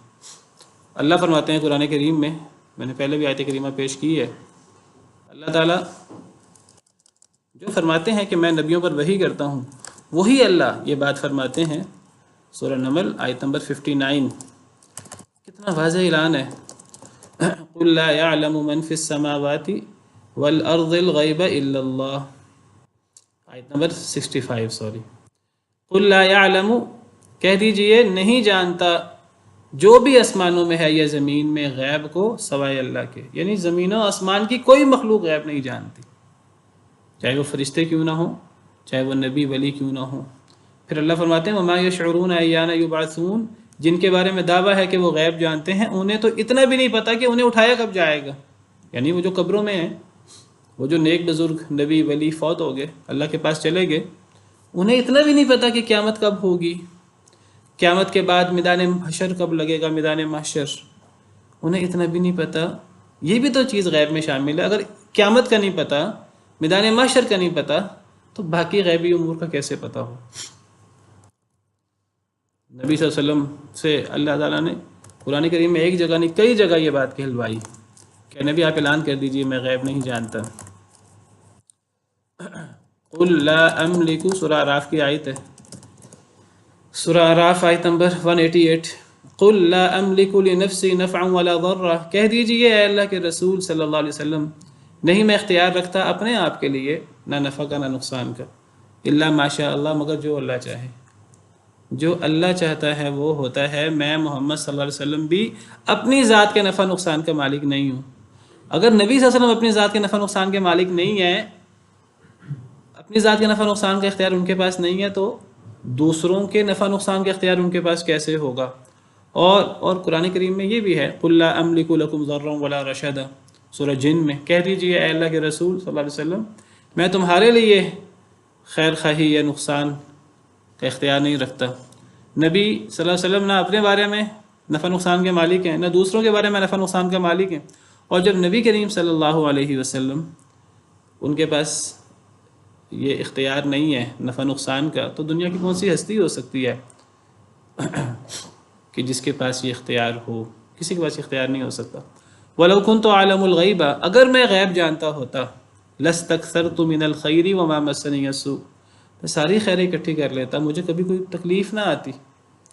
اللہ فرماتے ہیں قرآن کریم میں نے پہلے بھی آیت کریمہ پیش کی ہے، اللہ تعالیٰ جو فرماتے ہیں کہ میں نبیوں پر وحی کرتا ہوں، وہی اللہ یہ بات فرماتے ہیں سورہ نمل آیت نمبر 59۔ کتنا واضح اعلان ہے، قُلْ لَا يَعْلَمُ مَنْ فِي السَّمَاوَاتِ وَالْأَرْضِ الْغَيْبَ إِلَّا اللَّهُ، آیت نمبر 65 قُلْ لَا يَعْلَمُ، کہہ دیجئے نہیں جانتا جو بھی آسمانوں میں ہے یا زمین میں غیب کو سوائے اللہ کے، یعنی زمین و آسمان کی کوئی مخلوق غیب نہیں جانتی، چاہے وہ فرشتے کیوں نہ ہوں، چاہے وہ نبی ولی کیوں نہ ہوں۔ پھر اللہ فرماتے ہیں وَمَا يَشْعُرُونَ أَيَّانَ يُبْعَثُونَ، جن کے بارے میں دعویٰ ہے کہ وہ غیب جانتے ہیں، انہیں تو اتنا بھی نہیں پتا کہ انہیں اٹھایا کب جائے گا، یعنی وہ جو قبروں میں ہیں، وہ جو نیک بزرگ نبی ولی فوت ہو گئے، اللہ کے پاس چلے گئے، انہیں اتنا بھی نہیں پتا کہ قیامت کب ہوگی، قیامت کے بعد میدان محشر کب لگے گا، میدان محشر، انہیں اتنا بھی نہیں پتا۔ یہ بھی تو چیز غیب میں شامل ہے۔ اگر قیامت کا نہیں پتا، میدان محشر کا نہیں پتا، تو باقی غیبی امور کا کیسے پتا ہو؟ نبی صلی اللہ علیہ وسلم سے اللہ تعالیٰ نے قرآن کریم میں ایک جگہ نہیں کئی جگہ یہ بات کہلوائی کہ نبی آپ اعلان کر دیجئے میں غیب نہیں جانتا۔ قُلْ لَا أَمْلِكُ، سورہ اعراف کی آیت ہے، سورہ اعراف آیت نمبر 188۔ قُلْ لَا أَمْلِكُ لِنَفْسِي نَفْعًا وَلَا ضَرًّا، کہہ دیجئے اے اللہ کے رسول صلی اللہ علیہ وسلم، نہیں میں اختیار رکھتا اپنے آپ کے لیے نہ نفع کا نہ نقصان کا، الا ما شاء اللہ، مگر جو اللہ چاہے۔ جو اللہ چاہتا ہے وہ ہوتا ہے۔ میں محمد صلی اللہ علیہ وسلم بھی اپنی ذات کے نفع نقصان کا مالک نہیں ہوں۔ اگر نبی صلی اللہ علیہ وسلم اپنی ذات کے نفع نقصان کے مالک نہیں ہیں، اپنی ذات کے نفع نقصان کا اختیار ان کے پاس نہیں ہے، تو دوسروں کے نفع نقصان کا اختیار ان کے پاس کیسے ہوگا؟ اور قرآن کریم میں یہ بھی ہے قُلْ لَا أَمْلِكُ لَكُمْ ضَرًّا وَلَا رَشَدًا، سورہ جن میں کہہ دیجئے اے اللہ کے رسول صلی اللہ علیہ وسلم، میں تمہارے لیے خیر خواہی یا نقصان کا اختیار نہیں رکھتا۔ نبی صلی اللہ علیہ وسلم نہ اپنے بارے میں نفع نقصان کے مالک ہیں، نہ دوسروں کے بارے میں نفع نقصان کا مالک ہیں۔ اور جب نبی کریم صلی اللہ علیہ وسلم ان کے پاس یہ اختیار نہیں ہے نفع نقصان کا، تو دنیا کی کون سی ہستی ہو سکتی ہے کہ جس کے پاس یہ اختیار ہو؟ کسی کے پاس اختیار نہیں ہو سکتا۔ وَلَوْ كُنْتُ أَعْلَمُ الْغَيْبَ، اگر میں غیب جانتا ہوتا، لَاسْتَكْثَرْتُ مِنَ الْخَيْرِ وَمَا مَسَّنِيَ السُّوءُ، میں ساری خیریں اکٹھی کر لیتا، مجھے کبھی کوئی تکلیف نہ آتی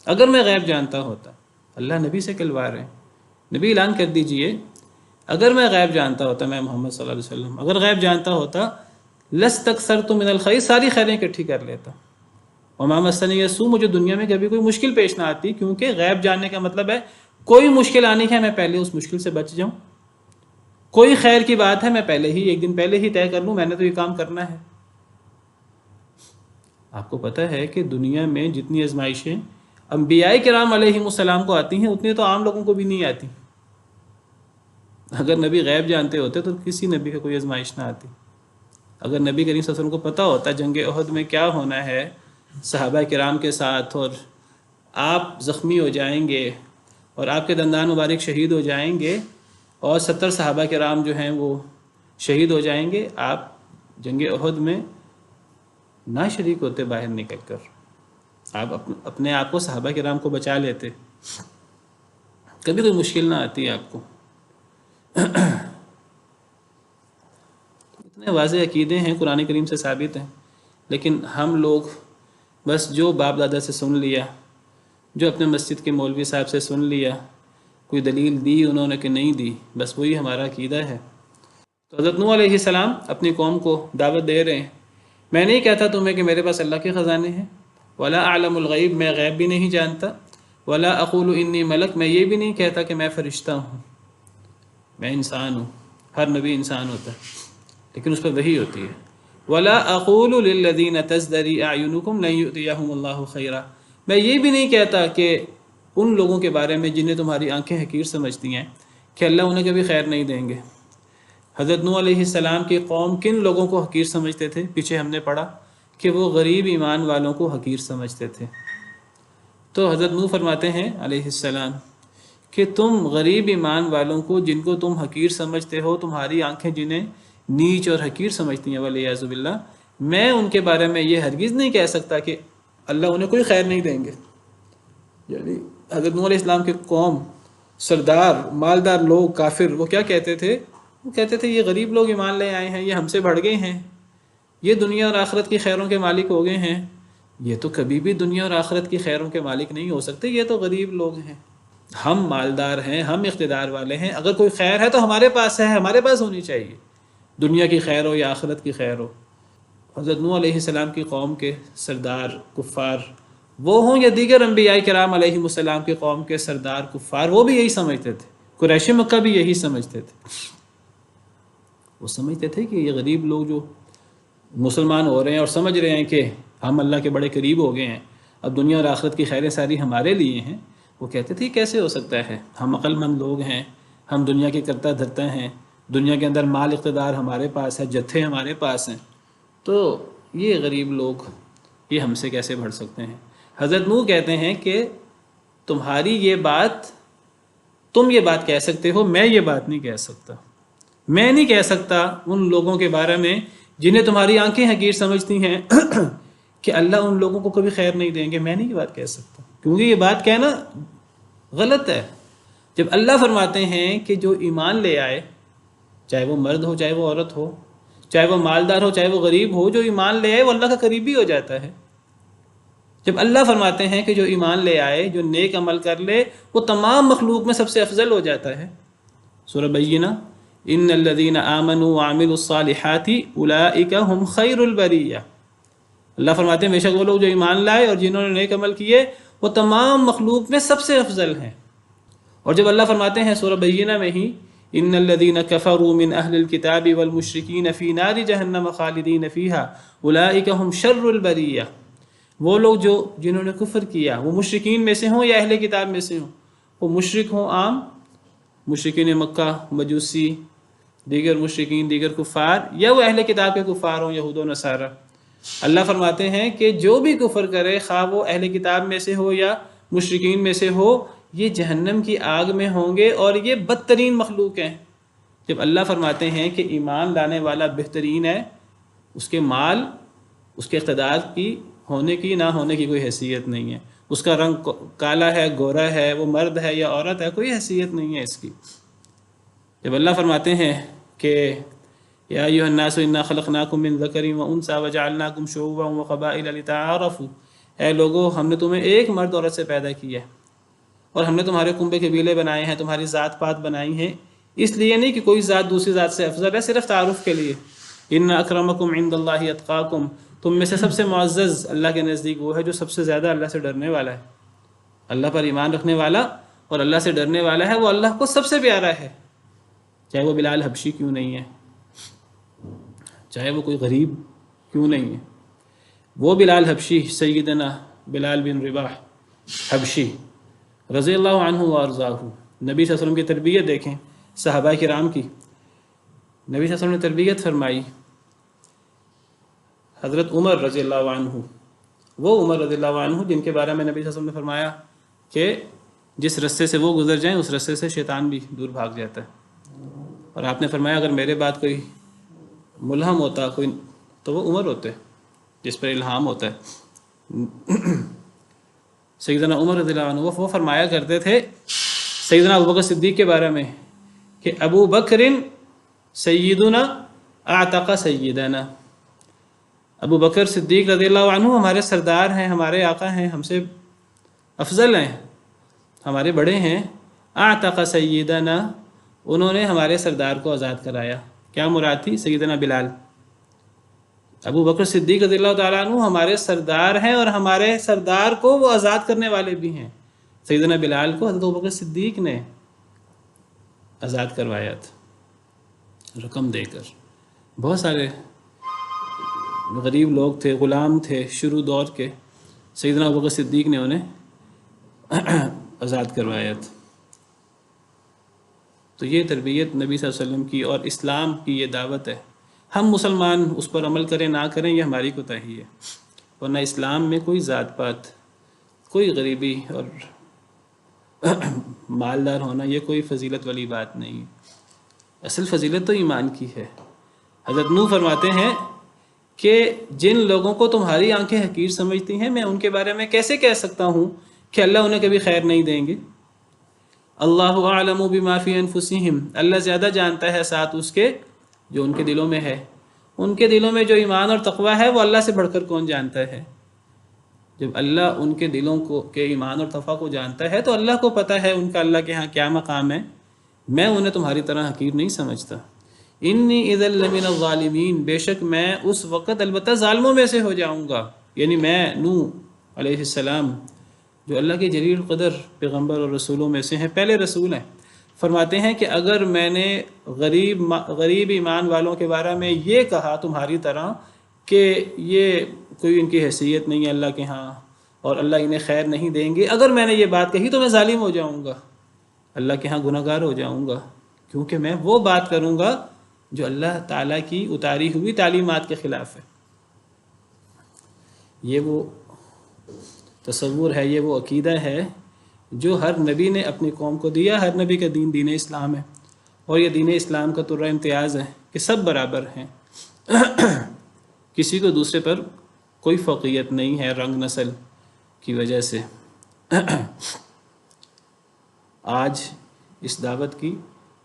اگر میں غیب جانتا ہوتا۔ اللہ نبی سے کہلوا رہے ہیں، نبی اعلان کر دیجئے اگر میں غیب جانتا ہوتا، میں محمد صلی اللہ علیہ وسلم اگر غیب جانتا ہوتا، لستکثرت من الخیر، ساری خیریں اکٹھی کر لیتا. وما مسنی السوء، مجھے دنیا میں کبھی کوئی مشکل پیش نہ آتی، کیونکہ غیب جاننے کا مطلب ہے کوئی مشکل آنی ہے میں پہلے اس مشکل سے بچ جاؤں. کوئی خیر کی بات ہے میں پہلے ہی ایک دن پہلے ہی طے کر لوں میں نے تو یہ کام کرنا ہے. آپ کو پتہ ہے کہ دنیا میں جتنی آزمائشیں انبیاء کرام علیہ السلام کو آتی ہیں اتنی تو عام لوگوں کو بھی نہیں آتی. اگر نبی غیب جانتے ہوتے تو کسی نبی کا کوئی آزمائش نہ آتی. اگر نبی کریم صلی اللہ علیہ وسلم کو پتہ ہوتا جنگ احد میں کیا ہونا ہے صحابہ کرام کے ساتھ، اور آپ زخمی ہو جائیں گے اور آپ کے دندان مبارک شہید ہو جائیں گے اور 70 صحابہ کرام جو ہیں وہ شہید ہو جائیں گے، آپ جنگ احد میں نہ شریک ہوتے باہر نکل کر، آپ اپنے آپ کو صحابہ کرام کو بچا لیتے، کبھی کوئی مشکل نہ آتی آپ کو. اتنے واضح عقیدے ہیں قرآن کریم سے ثابت ہیں، لیکن ہم لوگ بس جو باپ دادا سے سن لیا، جو اپنے مسجد کے مولوی صاحب سے سن لیا، کوئی دلیل دی انہوں نے کہ نہیں دی، بس وہی ہمارا عقیدہ ہے. تو حضرت نوح علیہ السلام اپنی قوم کو دعوت دے رہے ہیں، میں نہیں کہتا تمہیں کہ میرے پاس اللہ کے خزانے ہیں، ولا اعلم الغیب، میں غیب بھی نہیں جانتا، ولا اقول انی ملک، میں یہ بھی نہیں کہتا کہ میں فرشتہ ہوں، میں انسان ہوں. ہر نبی انسان ہوتا ہے لیکن اس پر وحی ہوتی ہے. ولا اقول للذین تزدری اعینکم لن یؤتیہم اللہ خیرا، میں یہ بھی نہیں کہتا کہ ان لوگوں کے بارے میں جنہیں تمہاری آنکھیں حقیر سمجھتی ہیں کہ اللہ انہیں کبھی خیر نہیں دیں گے. حضرت نوح علیہ السلام کی قوم کن لوگوں کو حقیر سمجھتے تھے؟ پیچھے ہم نے پڑھا کہ وہ غریب ایمان والوں کو حقیر سمجھتے تھے. تو حضرت نوح فرماتے ہیں علیہ السلام کہ تم غریب ایمان والوں کو جن کو تم حقیر سمجھتے ہو، تمہاری آنکھیں جنہیں نیچ اور حقیر سمجھتی ہیں والعیاذ باللہ، میں ان کے بارے میں یہ ہرگز نہیں کہہ سکتا کہ اللہ انہیں کوئی خیر نہیں دیں گے. یعنی حضرت نوح علیہ السلام کے قوم، سردار، مالدار لوگ، کافر، وہ کیا کہتے تھے؟ وہ کہتے تھے یہ غریب لوگ ایمان لے آئے ہیں، یہ ہم سے بڑھ گئے ہیں، یہ دنیا اور آخرت کی خیروں کے مالک ہو گئے ہیں. یہ تو کبھی بھی دنیا اور آخرت کی خیروں کے مالک نہیں ہو سکتے، یہ تو غریب لوگ ہیں. ہم مالدار ہیں، ہم اقتدار والے ہیں، اگر کوئی خیر ہے تو ہمارے پاس ہے، ہمارے پاس ہونی چاہیے، دنیا کی خیر ہو یا آخرت کی خیر ہو. حضرت نوح علیہ السلام کی قوم کے سردار کفار وہ ہوں یا دیگر انبیاء کرام علیہ السلام کی قوم کے سردار کفار، وہ بھی یہی سمجھتے تھے. قریش مکہ بھی یہی سمجھتے تھے. وہ سمجھتے تھے کہ یہ غریب لوگ جو مسلمان ہو رہے ہیں اور سمجھ رہے ہیں کہ ہم اللہ کے بڑے قریب ہو گئے ہیں، اب دنیا اور آخرت کی خیریں ساری ہمارے لیے ہیں، وہ کہتے تھے کیسے ہو سکتا ہے، ہم عقل مند لوگ ہیں، ہم دنیا کے کرتا دھرتا ہیں، دنیا کے اندر مال اقتدار ہمارے پاس ہے، جتھے ہمارے پاس ہیں، تو یہ غریب لوگ یہ ہم سے کیسے بڑھ سکتے ہیں. حضرت نوح کہتے ہیں کہ تمہاری یہ بات، تم یہ بات کہہ سکتے ہو، میں یہ بات نہیں کہہ سکتا. میں نہیں کہہ سکتا ان لوگوں کے بارے میں جنہیں تمہاری آنکھیں حقیر سمجھتی ہیں کہ اللہ ان لوگوں کو کبھی خیر نہیں دیں گے. میں نہیں یہ بات کہہ سکتا، کیونکہ یہ بات کہنا غلط ہے. جب اللہ فرماتے ہیں کہ جو ایمان لے آئے، چاہے وہ مرد ہو چاہے وہ عورت ہو، چاہے وہ مالدار ہو چاہے وہ غریب ہو، جو ایمان لے آئے وہ اللہ کا قریبی ہو جاتا ہے. جب اللہ فرماتے ہیں کہ جو ایمان لے آئے، جو نیک عمل کر لے، وہ تمام مخلوق میں سب سے افضل ہو جاتا ہے. سورہ بینہ، ان الذین آمنوا وعملوا الصالحات اولئک هم خیر البریہ. اللہ فرماتے ہیں بے شک وہ لوگ جو ایمان لائے اور جنہوں نے نیک عمل کیے وہ تمام مخلوق میں سب سے افضل ہیں. اور جب اللہ فرماتے ہیں سورہ بینہ میں ہی ان الذین کفروا من اہل الکتاب والمشرکین فی نار جہنم خالدین فیہا اولئک هم شر البریہ، وہ لوگ جو جنہوں نے کفر کیا، وہ مشرکین میں سے ہوں یا اہل کتاب میں سے ہوں، وہ مشرک ہوں عام مشرکین مکہ، مجوسی، دیگر مشرکین، دیگر کفار، یا وہ اہل کتاب کے کفار ہوں یہود و نصارہ، اللہ فرماتے ہیں کہ جو بھی کفر کرے، خواہ وہ اہل کتاب میں سے ہو یا مشرکین میں سے ہو، یہ جہنم کی آگ میں ہوں گے اور یہ بدترین مخلوق ہیں. جب اللہ فرماتے ہیں کہ ایمان لانے والا بہترین ہے، اس کے مال، اس کے اقتدار کی ہونے کی نہ ہونے کی کوئی حیثیت نہیں ہے، اس کا رنگ کالا ہے گورا ہے، وہ مرد ہے یا عورت ہے، کوئی حیثیت نہیں ہے اس کی. جب اللہ فرماتے ہیں کہ یا ایھا الناس انا خلقناکم من ذکر و انثی وجعلناکم شعوبا وقبائل لتعارفوا، اے لوگو ہم نے تمہیں ایک مرد عورت سے پیدا کیا ہے اور ہم نے تمہارے کنبے قبیلے بنائے ہیں، تمہاری ذات پات بنائی ہیں، اس لیے نہیں کہ کوئی ذات دوسری ذات سے افضل ہے، صرف تعارف کے لیے۔ ان اکرمکم عند اللہ اتقاکم، تم میں سے سب سے معزز اللہ کے نزدیک وہ ہے جو سب سے زیادہ اللہ سے ڈرنے والا ہے۔ اللہ پر ایمان رکھنے والا اور اللہ سے ڈرنے والا ہے، وہ اللہ کو سب سے پیارا ہے، چاہے وہ بلال حبشی کیوں نہیں ہے، چاہے وہ کوئی غریب کیوں نہیں ہے۔ وہ بلال حبشی، سیدنا بلال بن رباح حبشی رضی اللہ عنہ وارضاہ، نبی صلی اللہ علیہ وسلم کی تربیت دیکھیں، صحابہ کرام کی نبی صلی اللہ علیہ وسلم نے تربیت فرمائی۔ حضرت عمر رضی اللہ عنہ، وہ عمر رضی اللہ عنہ جن کے بارے میں نبی صلی اللہ علیہ وسلم نے فرمایا کہ جس رستے سے وہ گزر جائیں اس رستے سے شیطان بھی دور بھاگ جاتا ہے، اور آپ نے فرمایا اگر میرے بعد کوئی ملہم ہوتا کوئی تو وہ عمر ہوتے جس پر الہام ہوتا ہے۔ سیدنا عمر رضی اللہ عنہ وہ فرمایا کرتے تھے سیدنا ابو بکر صدیق کے بارے میں کہ ابو بکر سیدنا اعتق سیدنا، ابو بکر صدیق رضی اللہ عنہ ہمارے سردار ہیں، ہمارے آقا ہیں، ہم سے افضل ہیں، ہمارے بڑے ہیں۔ اعتق سیدنا، انہوں نے ہمارے سردار کو آزاد کرایا۔ کیا مراد تھی؟ سیدنا بلال۔ ابو بکر صدیق رضی اللہ تعالیٰ عنہ ہمارے سردار ہیں اور ہمارے سردار کو وہ آزاد کرنے والے بھی ہیں۔ سیدنا بلال کو حضرت ابو بکر صدیق نے آزاد کروایا تھا رقم دے کر۔ بہت سارے غریب لوگ تھے، غلام تھے شروع دور کے، سیدنا ابو بکر صدیق نے انہیں آزاد کروایا تھا۔ تو یہ تربیت نبی صلی اللہ علیہ وسلم کی اور اسلام کی یہ دعوت ہے۔ ہم مسلمان اس پر عمل کریں نہ کریں یہ ہماری کوتاہی ہے، ورنہ اسلام میں کوئی ذات پات، کوئی غریبی اور مالدار ہونا یہ کوئی فضیلت والی بات نہیں ہے۔ اصل فضیلت تو ایمان کی ہے۔ حضرت نوح فرماتے ہیں کہ جن لوگوں کو تمہاری آنکھیں حقیر سمجھتی ہیں میں ان کے بارے میں کیسے کہہ سکتا ہوں کہ اللہ انہیں کبھی خیر نہیں دیں گے۔ اللہ اعلم بما فی انفسہم، اللہ زیادہ جانتا ہے ساتھ اس کے جو ان کے دلوں میں ہے۔ ان کے دلوں میں جو ایمان اور تقوی ہے وہ اللہ سے بڑھ کر کون جانتا ہے؟ جب اللہ ان کے دلوں کو کے ایمان اور تقوی کو جانتا ہے تو اللہ کو پتہ ہے ان کا اللہ کے ہاں کیا مقام ہے۔ میں انہیں تمہاری طرح حقیر نہیں سمجھتا۔ انی اذا لمن الظالمین، بے شک میں اس وقت البتہ ظالموں میں سے ہو جاؤں گا، یعنی میں نوح علیہ السلام جو اللہ کے جلیل القدر پیغمبر اور رسولوں میں سے ہیں، پہلے رسول ہیں، فرماتے ہیں کہ اگر میں نے غریب ایمان والوں کے بارے میں یہ کہا تمہاری طرح کہ یہ کوئی ان کی حیثیت نہیں ہے اللہ کے ہاں اور اللہ انہیں خیر نہیں دیں گے، اگر میں نے یہ بات کہی تو میں ظالم ہو جاؤں گا، اللہ کے ہاں گناہ گار ہو جاؤں گا، کیونکہ میں وہ بات کروں گا جو اللہ تعالیٰ کی اتاری ہوئی تعلیمات کے خلاف ہے۔ یہ وہ تصور ہے، یہ وہ عقیدہ ہے جو ہر نبی نے اپنی قوم کو دیا۔ ہر نبی کا دین دین اسلام ہے، اور یہ دین اسلام کا طرح امتیاز ہے کہ سب برابر ہیں، کسی کو دوسرے پر کوئی فوقیت نہیں ہے رنگ نسل کی وجہ سے۔ آج اس دعوت کی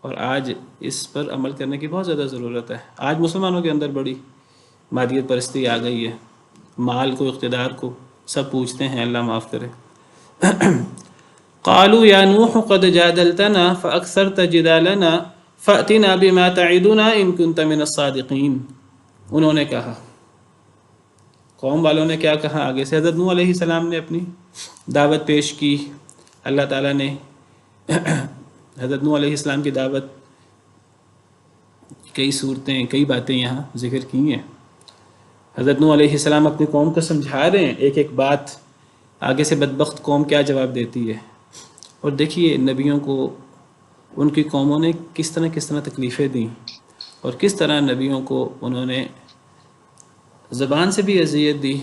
اور آج اس پر عمل کرنے کی بہت زیادہ ضرورت ہے۔ آج مسلمانوں کے اندر بڑی مادیت پرستی آ گئی ہے، مال کو، اقتدار کو سب پوچھتے ہیں، اللہ معاف کرے۔ قالوا یا نوح قد جادلتنا فاکثرت جدالنا فأتنا بما تعدنا ان كنت من الصادقین۔ انہوں نے کہا، قوم والوں نے کیا کہا آگے سے؟ حضرت نوح علیہ السلام نے اپنی دعوت پیش کی، اللہ تعالیٰ نے حضرت نوح علیہ السلام کی دعوت کئی صورتیں، کئی باتیں یہاں ذکر کی ہیں۔ حضرت نوح علیہ السلام اپنی قوم کو سمجھا رہے ہیں ایک ایک بات، آگے سے بدبخت قوم کیا جواب دیتی ہے۔ اور دیکھیے نبیوں کو ان کی قوموں نے کس طرح تکلیفیں دیں، اور کس طرح نبیوں کو انہوں نے زبان سے بھی اذیت دی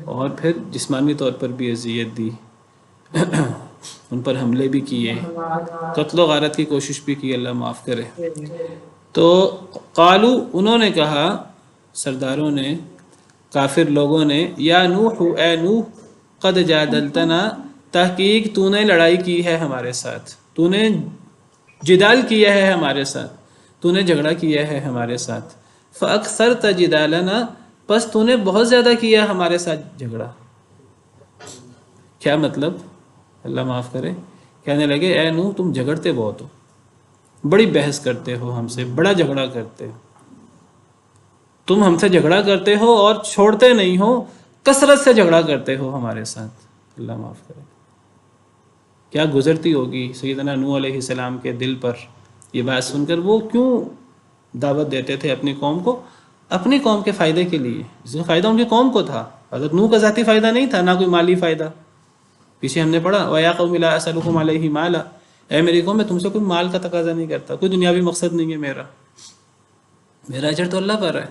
اور پھر جسمانی طور پر بھی اذیت دی، ان پر حملے بھی کیے، قتل و غارت کی کوشش بھی کی، اللہ معاف کرے۔ تو قالو، انہوں نے کہا، سرداروں نے، کافر لوگوں نے، یا نوح، اے نوح، قد جادلتنا، تحقیق تو نے لڑائی کی ہے ہمارے ساتھ، تو نے جدال کیا ہے ہمارے ساتھ، تو نے جھگڑا کیا ہے ہمارے ساتھ، فاکثرت جدالنا، بس تو نے بہت زیادہ کیا ہمارے ساتھ جھگڑا۔ کیا مطلب؟ اللہ معاف کرے، کہنے لگے اے نوح تم جھگڑتے بہت ہو، بڑی بحث کرتے ہو ہم سے، بڑا جھگڑا کرتے ہو، تم ہم سے جھگڑا کرتے ہو اور چھوڑتے نہیں ہو، کثرت سے جھگڑا کرتے ہو ہمارے ساتھ، اللہ معاف کرے۔ کیا گزرتی ہوگی سیدنا نوح علیہ السلام کے دل پر یہ بات سن کر؟ وہ کیوں دعوت دیتے تھے اپنی قوم کو؟ اپنی قوم کے فائدے کے لیے، جس کا فائدہ ان کی قوم کو تھا۔ حضرت نوح کا ذاتی فائدہ نہیں تھا، نہ کوئی مالی فائدہ۔ پیچھے ہم نے پڑھا وَيَا قَوْمِ لَا أَسْأَلُكُمْ عَلَيْهِ مَالًا، اے میری قوم میں تم سے کوئی مال کا تقاضا نہیں کرتا، کوئی دنیاوی مقصد نہیں ہے میرا اجر تو اللہ پر ہے۔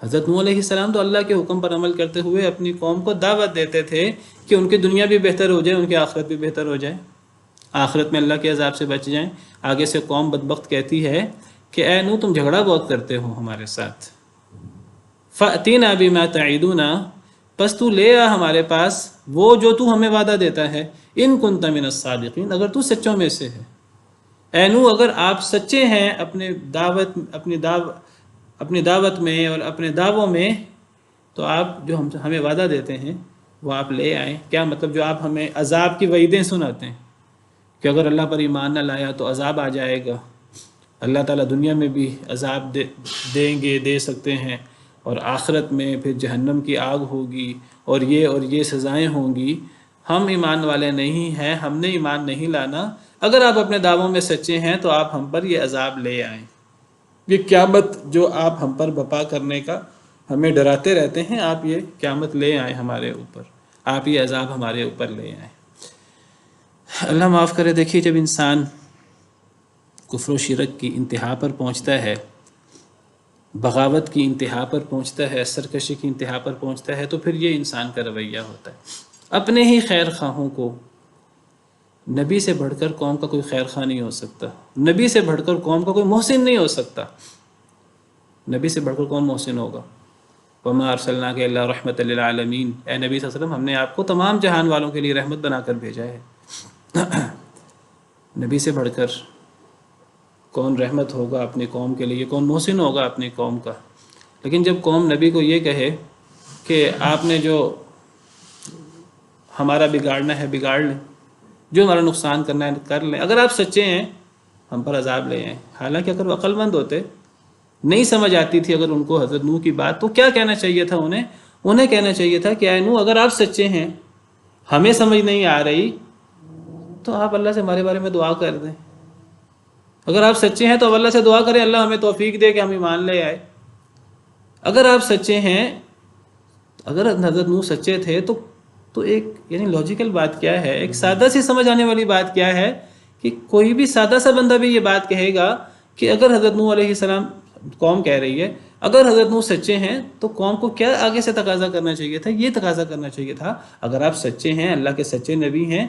حضرت نوح علیہ السلام تو اللہ کے حکم پر عمل کرتے ہوئے اپنی قوم کو دعوت دیتے تھے کہ ان کی دنیا بھی بہتر ہو جائے، ان کی آخرت بھی بہتر ہو جائے، آخرت میں اللہ کے عذاب سے بچ جائیں۔ آگے سے قوم بدبخت کہتی ہے کہ اے نوح تم جھگڑا بہت کرتے ہو ہمارے ساتھ، فَأْتِنَا بِمَا تَعِدُونَا، پس تو لے آ ہمارے پاس وہ جو تو ہمیں وعدہ دیتا ہے، ان كُنْتَ مِنَ الصَّادِقِينَ، اگر تو سچوں میں سے ہے۔ اے نوح اگر آپ سچے ہیں اپنی دعوت میں اور اپنے دعووں میں، تو آپ جو ہمیں وعدہ دیتے ہیں وہ آپ لے آئیں۔ کیا مطلب؟ جو آپ ہمیں عذاب کی وعیدیں سناتے ہیں کہ اگر اللہ پر ایمان نہ لایا تو عذاب آ جائے گا، اللہ تعالیٰ دنیا میں بھی عذاب دیں گے، دے سکتے ہیں، اور آخرت میں پھر جہنم کی آگ ہوگی اور یہ سزائیں ہوں گی۔ ہم ایمان والے نہیں ہیں، ہم نے ایمان نہیں لانا، اگر آپ اپنے دعووں میں سچے ہیں تو آپ ہم پر یہ عذاب لے آئیں۔ یہ قیامت جو آپ ہم پر بپا کرنے کا ہمیں ڈراتے رہتے ہیں، آپ یہ قیامت لے آئیں ہمارے اوپر، آپ یہ عذاب ہمارے اوپر لے آئیں۔ اللہ معاف کرے۔ دیکھیے جب انسان کفر و شرک کی انتہا پر پہنچتا ہے، بغاوت کی انتہا پر پہنچتا ہے، سرکشی کی انتہا پر پہنچتا ہے، تو پھر یہ انسان کا رویہ ہوتا ہے۔ اپنے ہی خیر خواہوں کو، نبی سے بڑھ کر قوم کا کوئی خیر خواہ نہیں ہو سکتا، نبی سے بڑھ کر قوم کا کوئی محسن نہیں ہو سکتا، نبی سے بڑھ کر کون محسن ہوگا؟ وَمَا أَرْسَلْنَاكَ إِلَّا رَحْمَةً لِلْعَالَمِينَ، اے نبی صلی اللہ علیہ وسلم ہم نے آپ کو تمام جہان والوں کے لیے رحمت بنا کر بھیجا ہے۔ نبی سے بڑھ کر کون رحمت ہوگا اپنی قوم کے لیے، کون محسن ہوگا اپنی قوم کا؟ لیکن جب قوم نبی کو یہ کہے کہ آپ نے جو ہمارا بگاڑنا ہے بگاڑ لیں، جو ہمارا نقصان کرنا ہے کر لیں، اگر آپ سچے ہیں ہم پر عذاب لے آئیں۔ حالانکہ اگر وہ عقل مند ہوتے، نہیں سمجھ آتی تھی اگر ان کو حضرت نوح کی بات، تو کیا کہنا چاہیے تھا انہیں کہنا چاہیے تھا کہ اے نوح اگر آپ سچے ہیں، ہمیں سمجھ نہیں آ رہی، تو آپ اللہ سے ہمارے بارے میں دعا کر دیں۔ اگر آپ سچے ہیں تو اللہ سے دعا کریں اللہ ہمیں توفیق دے کہ ہم ایمان لے آئے۔ اگر آپ سچے ہیں، اگر حضرت نوح سچے تھے تو ایک یعنی لاجیکل بات کیا ہے، ایک سادہ سی سمجھ آنے والی بات کیا ہے کہ کوئی بھی سادہ سا بندہ بھی یہ بات کہے گا کہ اگر حضرت نوح علیہ السلام، قوم کہہ رہی ہے اگر حضرت نوح سچے ہیں تو قوم کو کیا آگے سے تقاضا کرنا چاہیے تھا؟ یہ تقاضا کرنا چاہیے تھا اگر آپ سچے ہیں، اللہ کے سچے نبی ہیں،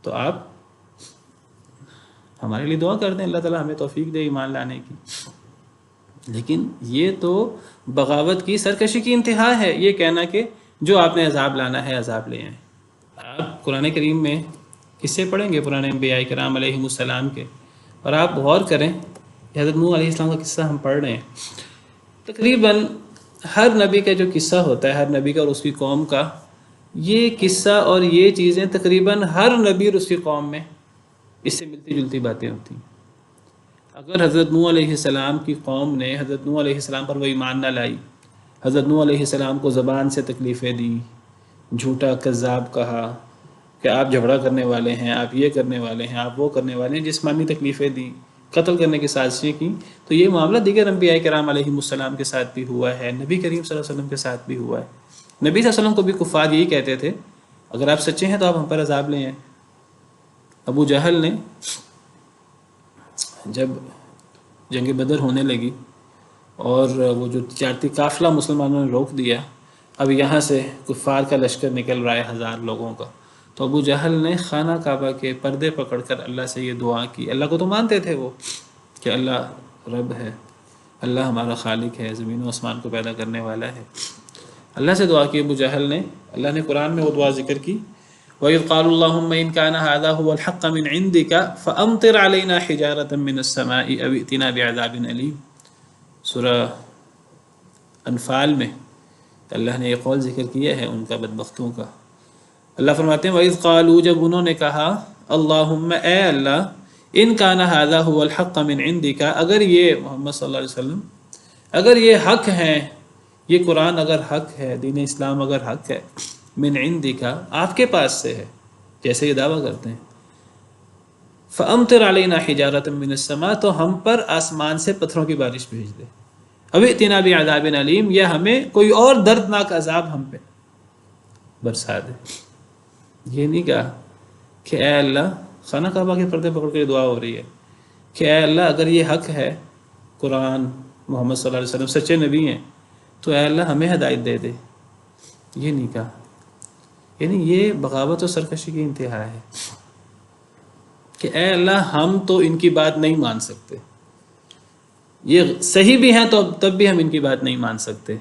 تو آپ ہمارے لیے دعا کر دیں اللہ تعالیٰ ہمیں توفیق دے ایمان لانے کی۔ لیکن یہ تو بغاوت کی، سرکشی کی انتہا ہے، یہ کہنا کہ جو آپ نے عذاب لانا ہے عذاب لے آئیں۔ آپ قرآن کریم میں قصے پڑھیں گے پرانے انبیاء کرام علیہم السلام کے، اور آپ غور کریں حضرت نوح علیہ السلام کا قصہ ہم پڑھ رہے ہیں، تقریباً ہر نبی کا جو قصہ ہوتا ہے، ہر نبی کا اور اس کی قوم کا، یہ قصہ اور یہ چیزیں تقریباً ہر نبی اور اس کی قوم میں اس سے ملتی جلتی باتیں ہوتی ہیں۔ اگر حضرت نوح علیہ السلام کی قوم نے حضرت نوح علیہ السلام پر وہ ایمان نہ لائی، حضرت نوح علیہ السلام کو زبان سے تکلیفیں دیں، جھوٹا کذاب کہا کہ آپ جھگڑا کرنے والے ہیں، آپ یہ کرنے والے ہیں، آپ وہ کرنے والے ہیں، جسمانی تکلیفیں دیں، قتل کرنے کی سازشیں کی، تو یہ معاملہ دیگر انبیاء کرام علیہم السلام کے ساتھ بھی ہوا ہے، نبی کریم صلی اللہ علیہ وسلم کے ساتھ بھی ہوا ہے۔ نبی صلی اللہ علیہ وسلم کو بھی کفار یہی کہتے تھے اگر آپ سچے ہیں تو آپ ہم پر عذاب لے آئیں۔ ابو جہل نے جب جنگ بدر ہونے لگی اور وہ جو تجارتی قافلہ مسلمانوں نے روک دیا، اب یہاں سے کفار کا لشکر نکل رہا ہے 1000 لوگوں کا، تو ابو جہل نے خانہ کعبہ کے پردے پکڑ کر اللہ سے یہ دعا کی، اللہ کو تو مانتے تھے وہ کہ اللہ رب ہے، اللہ ہمارا خالق ہے، زمین و آسمان کو پیدا کرنے والا ہے، اللہ سے دعا کی ابو جہل نے۔ اللہ نے قرآن میں وہ دعا ذکر کی، وَإِذْ قَالُوا اللَّهُمَّ إِنْ كَانَ هَذَا هُوَ الْحَقَّ مِنْ عِنْدِكَ فَأَمْطِرْ عَلَيْنَا حِجَارَةً مِّنَ السَّمَاءِ أَوْ ائْتِنَا بِعَذَابٍ أَلِيمٍ۔ سورہ انفال میں اللہ نے یہ قول ذکر کیا ہے ان کا، بدبختوں کا۔ اللہ فرماتے ہیں وَإِذْ قَالُوا، جب انہوں نے کہا اللہم اے اللہ ان کان ھذا ھو الحق من عندک، اگر یہ محمد صلی اللہ علیہ وسلم اگر یہ حق ہے، یہ قرآن اگر حق ہے، دین اسلام اگر حق ہے، من عندک آپ کے پاس سے ہے، جیسے یہ دعویٰ کرتے ہیں، فامطر علینا حجارۃ من السماء، تو ہم پر آسمان سے پتھروں کی بارش بھیج دے، اب ائتنا بعذاب علیم، یا ہمیں کوئی اور دردناک عذاب ہم پہ برسا دے۔ یہ نہیں کہا کہ اے اللہ، خانہ کعبہ کے پردے پکڑ کے دعا ہو رہی ہے کہ اے اللہ اگر یہ حق ہے، قرآن محمد صلی اللہ علیہ وسلم سچے نبی ہیں، تو اے اللہ ہمیں ہدایت دے دے، یہ نہیں کہا۔ یعنی یہ بغاوت و سرکشی کی انتہا ہے کہ اے اللہ ہم تو ان کی بات نہیں مان سکتے، یہ صحیح بھی ہیں تو تب بھی ہم ان کی بات نہیں مان سکتے،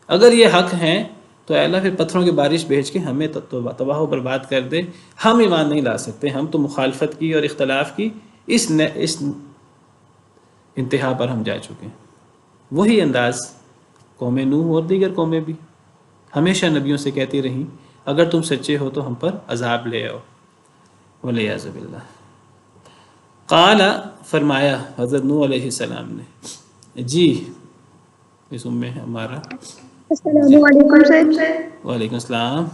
اگر یہ حق ہیں تو اے اللہ پھر پتھروں کی بارش بھیج کے ہمیں تباہ و برباد کر دے، ہم ایمان نہیں لا سکتے، ہم تو مخالفت کی اور اختلاف کی اس انتہا پر ہم جا چکے ہیں۔ وہی انداز قوم نوح اور دیگر قومیں بھی ہمیشہ نبیوں سے کہتی رہیں اگر تم سچے ہو تو ہم پر عذاب لے آؤ، والعیاذ باللہ۔ قال، فرمایا حضرت نوح علیہ السلام نے، جی اس میں ہمارا السلام جی علیکم سر۔ وعلیکم السلام۔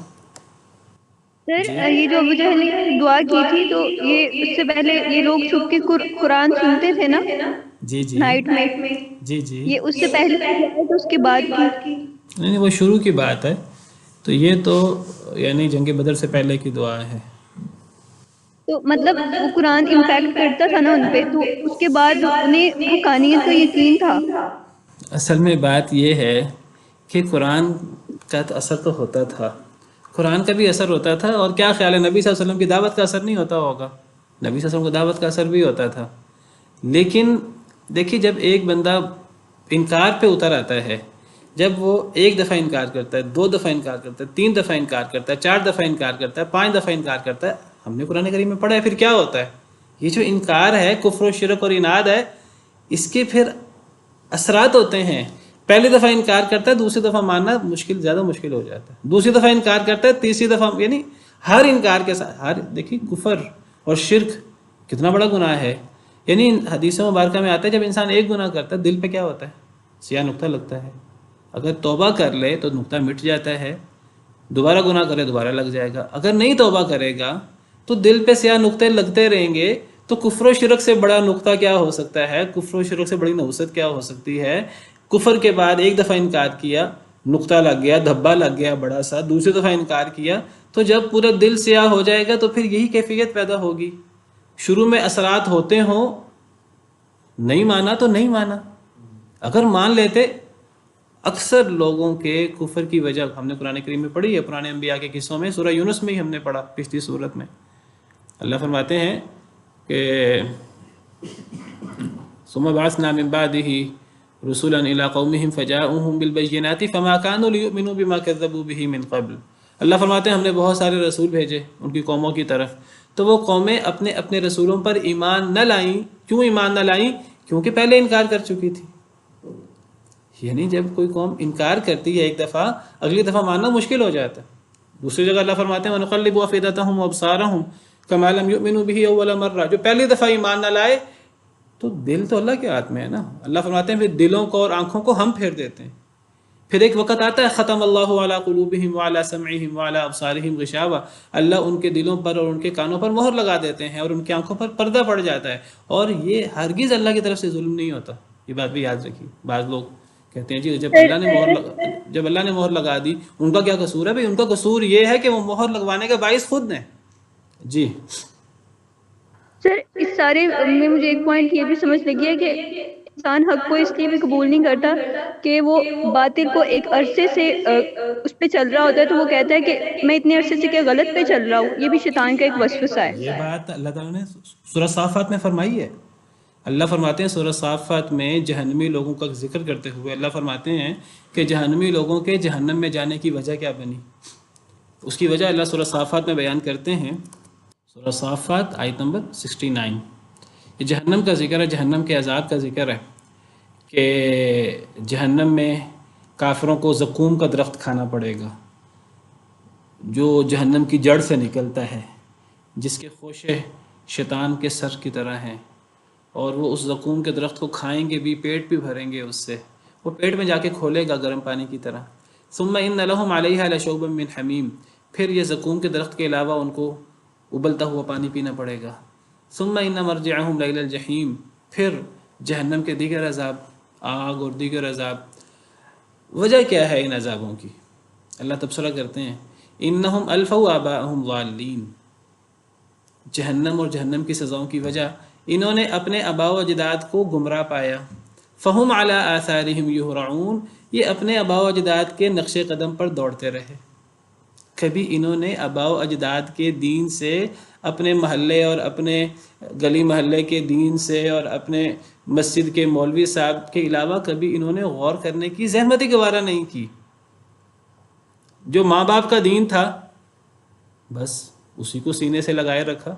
سر جی یہ جو ابو جہل نے دعا کی تھی، تو یہ اس سے پہلے یہ لوگ چھپ کے قرآن سنتے تھے نا جی جی نائٹ میں، جی جی یہ اس سے پہلے کی دعا ہے تو اس کے بعد کی؟ نہیں نہیں، وہ شروع کی بات ہے، تو یہ تو یعنی جنگ بدر سے پہلے کی دعا ہے۔ تو مطلب وہ قرآن امپیکٹ کرتا تھا نا ان پہ، تو اس کے بعد انہیں حقانیت کا یقین تھا۔ اصل میں بات یہ ہے کہ قرآن کا تو اثر تو ہوتا تھا، قرآن کا بھی اثر ہوتا تھا، اور کیا خیال ہے نبی صلی اللہ علیہ وسلم کی دعوت کا اثر نہیں ہوتا ہوگا؟ نبی صلی اللہ علیہ وسلم کی دعوت کا اثر بھی ہوتا تھا، لیکن دیکھیے جب ایک بندہ انکار پہ اتر آتا ہے، جب وہ ایک دفعہ انکار کرتا ہے، 2 دفعہ انکار کرتا ہے، 3 دفعہ انکار کرتا ہے، 4 دفعہ انکار کرتا ہے، 5 دفعہ انکار کرتا ہے، ہم نے قرآن کریم میں پڑھا ہے پھر کیا ہوتا ہے؟ یہ جو انکار ہے، کفر و شرک اور عناد ہے، اس کے پھر اثرات ہوتے ہیں۔ پہلی دفعہ انکار کرتا ہے، دوسری دفعہ ماننا زیادہ مشکل ہو جاتا ہے، دوسری دفعہ انکار کرتا ہے، تیسری دفعہ، یعنی ہر انکار کے ساتھ دیکھیے کفر اور شرک کتنا بڑا گناہ ہے۔ یعنی حدیث مبارکہ میں آتا ہے جب انسان ایک گناہ کرتا ہے دل پہ کیا ہوتا ہے؟ سیاہ نقطہ لگتا ہے، اگر توبہ کر لے تو نقطہ مٹ جاتا ہے، دوبارہ گناہ کرے دوبارہ لگ جائے گا، اگر نہیں توبہ کرے گا تو دل پہ سیاہ نقطے لگتے رہیں گے۔ تو کفر و شرک سے بڑا نقطہ کیا ہو سکتا ہے؟ کفر و شرک سے بڑی نحوست کیا ہو سکتی ہے؟ کفر کے بعد ایک دفعہ انکار کیا، نقطہ لگ گیا، دھبا لگ گیا بڑا سا، دوسری دفعہ انکار کیا، تو جب پورا دل سیاہ ہو جائے گا تو پھر یہی کیفیت پیدا ہوگی۔ شروع میں اثرات ہوتے ہوں، نہیں مانا تو نہیں مانا، اگر مان لیتے، اکثر لوگوں کے کفر کی وجہ ہم نے قرآن کریم میں پڑھی ہے، پرانے انبیاء کے قصوں میں، سورہ یونس میں ہی ہم نے پڑھا، پچھلی سورت میں اللہ فرماتے ہیں کہ ثم بعثنا من بعده رسولا الى قومهم فجاءوهم بالبينات فما كانوا ليؤمنوا بما كذبوا به من قبل۔ اللہ فرماتے ہیں ہم نے بہت سارے رسول بھیجے ان کی قوموں کی طرف، تو وہ قومیں اپنے اپنے رسولوں پر ایمان نہ لائیں۔ کیوں ایمان نہ لائیں؟ کیونکہ پہلے انکار کر چکی تھی۔ یعنی جب کوئی قوم انکار کرتی ہے ایک دفعہ، اگلی دفعہ ماننا مشکل ہو جاتا ہے۔ دوسری جگہ اللہ فرماتے ہیں وَنُقَلِّبُ أَفْئِدَتَهُمْ وَأَبْصَارَهُمْ كَمَا لَمْ يُؤْمِنُوا بِهِ أَوَّلَ مَرَّةٍ، جو پہلی دفعہ ایمان نہ لائے، تو دل تو اللہ کے ہاتھ میں ہے نا۔ اللہ فرماتے ہیں پھر دلوں کو اور آنکھوں کو ہم پھیر دیتے ہیں۔ پھر ایک وقت آتا ہے ختم اللہ علی قلوبہم وعلی سمعہم وعلی ابصارہم غشاوہ، اللہ ان کے دلوں پر اور ان کے کانوں پر مہر لگا دیتے ہیں اور ان کی آنکھوں پر پردہ پڑ جاتا ہے، اور یہ ہرگز اللہ کی طرف سے ظلم نہیں ہوتا۔ یہ بات بھی یاد رکھیے، بعض لوگ کہتے ہیں جی جب اللہ نے مہر لگا دی ان کا کیا قصور ہے؟ بھئی ان کا قصور یہ ہے کہ وہ مہر لگوانے کا باعث خود ہیں۔ جی سر اس سارے میں مجھے ایک پوائنٹ یہ بھی سمجھ لگی ہے کہ انسان حق کو اس لیے بھی قبول نہیں کرتا کہ وہ باطل کو ایک عرصے سے اس پہ چل رہا ہوتا ہے، تو وہ کہتا ہے کہ میں اتنے عرصے سے کیا غلط پہ چل رہا ہوں۔ یہ بھی شیطان کا ایک وسوسہ ہے۔ یہ بات اللہ تعالیٰ نے سورہ صافات میں فرمائی ہے۔ اللہ فرماتے ہیں سورہ صافات میں جہنمی لوگوں کا ذکر کرتے ہوئے اللہ فرماتے ہیں کہ جہنمی لوگوں کے جہنم میں جانے کی وجہ کیا بنی، اس کی وجہ اللہ سورہ صافات میں بیان کرتے ہیں۔ سورہ صافات آیت نمبر 69، یہ جہنم کا ذکر ہے، جہنم کے عذاب کا ذکر ہے کہ جہنم میں کافروں کو زقوم کا درخت کھانا پڑے گا جو جہنم کی جڑ سے نکلتا ہے، جس کے خوشے شیطان کے سر کی طرح ہیں، اور وہ اس زقوم کے درخت کو کھائیں گے بھی، پیٹ بھی بھریں گے اس سے، وہ پیٹ میں جا کے کھولے گا گرم پانی کی طرح۔ ثم ان لهم علیہا لشوبا من حمیم، پھر یہ زقوم کے درخت کے علاوہ ان کو ابلتا ہوا پانی پینا پڑے گا۔ ثم ان مرجعهم لیل الجحیم، پھر جہنم کے دیگر عذاب، آگ اور دیگر عذاب۔ وجہ کیا ہے ان عذابوں کی؟ اللہ تبصرہ کرتے ہیں، انہم الفوا آباءہم ضالین، جہنم اور جہنم کی سزاؤں کی وجہ، انہوں نے اپنے آباء و اجداد کو گمراہ پایا۔ فہم علی آثارہم یہرعون، یہ اپنے آباء و اجداد کے نقش قدم پر دوڑتے رہے۔ کبھی انہوں نے آباء و اجداد کے دین سے، اپنے محلے اور اپنے گلی محلے کے دین سے اور اپنے مسجد کے مولوی صاحب کے علاوہ کبھی انہوں نے غور کرنے کی زحمت ہی گوارا نہیں کی۔ جو ماں باپ کا دین تھا بس اسی کو سینے سے لگائے رکھا۔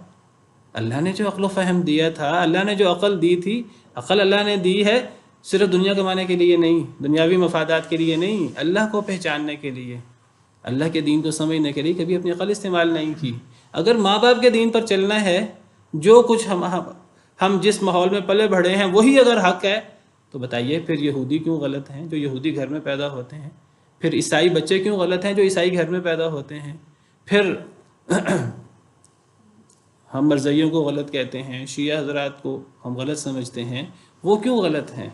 اللہ نے جو عقل و فہم دیا تھا، اللہ نے جو عقل دی تھی، عقل اللہ نے دی ہے صرف دنیا کمانے کے لیے نہیں، دنیاوی مفادات کے لیے نہیں، اللہ کو پہچاننے کے لیے، اللہ کے دین کو سمجھنے کے لیے کبھی اپنی عقل استعمال نہیں کی۔ اگر ماں باپ کے دین پر چلنا ہے، جو کچھ ہم جس ماحول میں پلے بڑھے ہیں وہی اگر حق ہے، تو بتائیے پھر یہودی کیوں غلط ہیں جو یہودی گھر میں پیدا ہوتے ہیں؟ پھر عیسائی بچے کیوں غلط ہیں جو عیسائی گھر میں پیدا ہوتے ہیں؟ پھر ہم مرزائیوں کو غلط کہتے ہیں، شیعہ حضرات کو ہم غلط سمجھتے ہیں، وہ کیوں غلط ہیں؟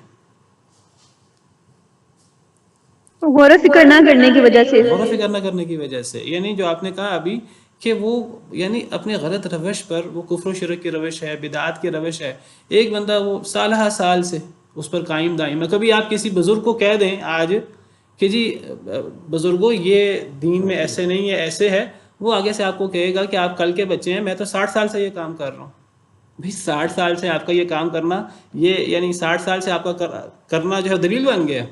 غور و فکر نہ کرنے کی وجہ سے۔ غور و فکر نہ کرنے کی وجہ سے، یعنی جو آپ نے کہا ابھی کہ وہ یعنی اپنے غلط روش پر، وہ کفر و شرک کی روش ہے، بدعات کی روش ہے، ایک بندہ وہ سالہ سال سے اس پر قائم دائم ہے۔ کبھی آپ کسی بزرگ کو کہہ دیں آج کہ جی بزرگوں یہ دین میں ایسے نہیں ہے، ایسے ہے، وہ آگے سے آپ کو کہے گا کہ آپ کل کے بچے ہیں، میں تو 60 سال سے یہ کام کر رہا ہوں۔ بھئی 60 سال سے آپ کا یہ کام کرنا، یہ یعنی 60 سال سے آپ کا کرنا جو ہے دلیل بن گیا۔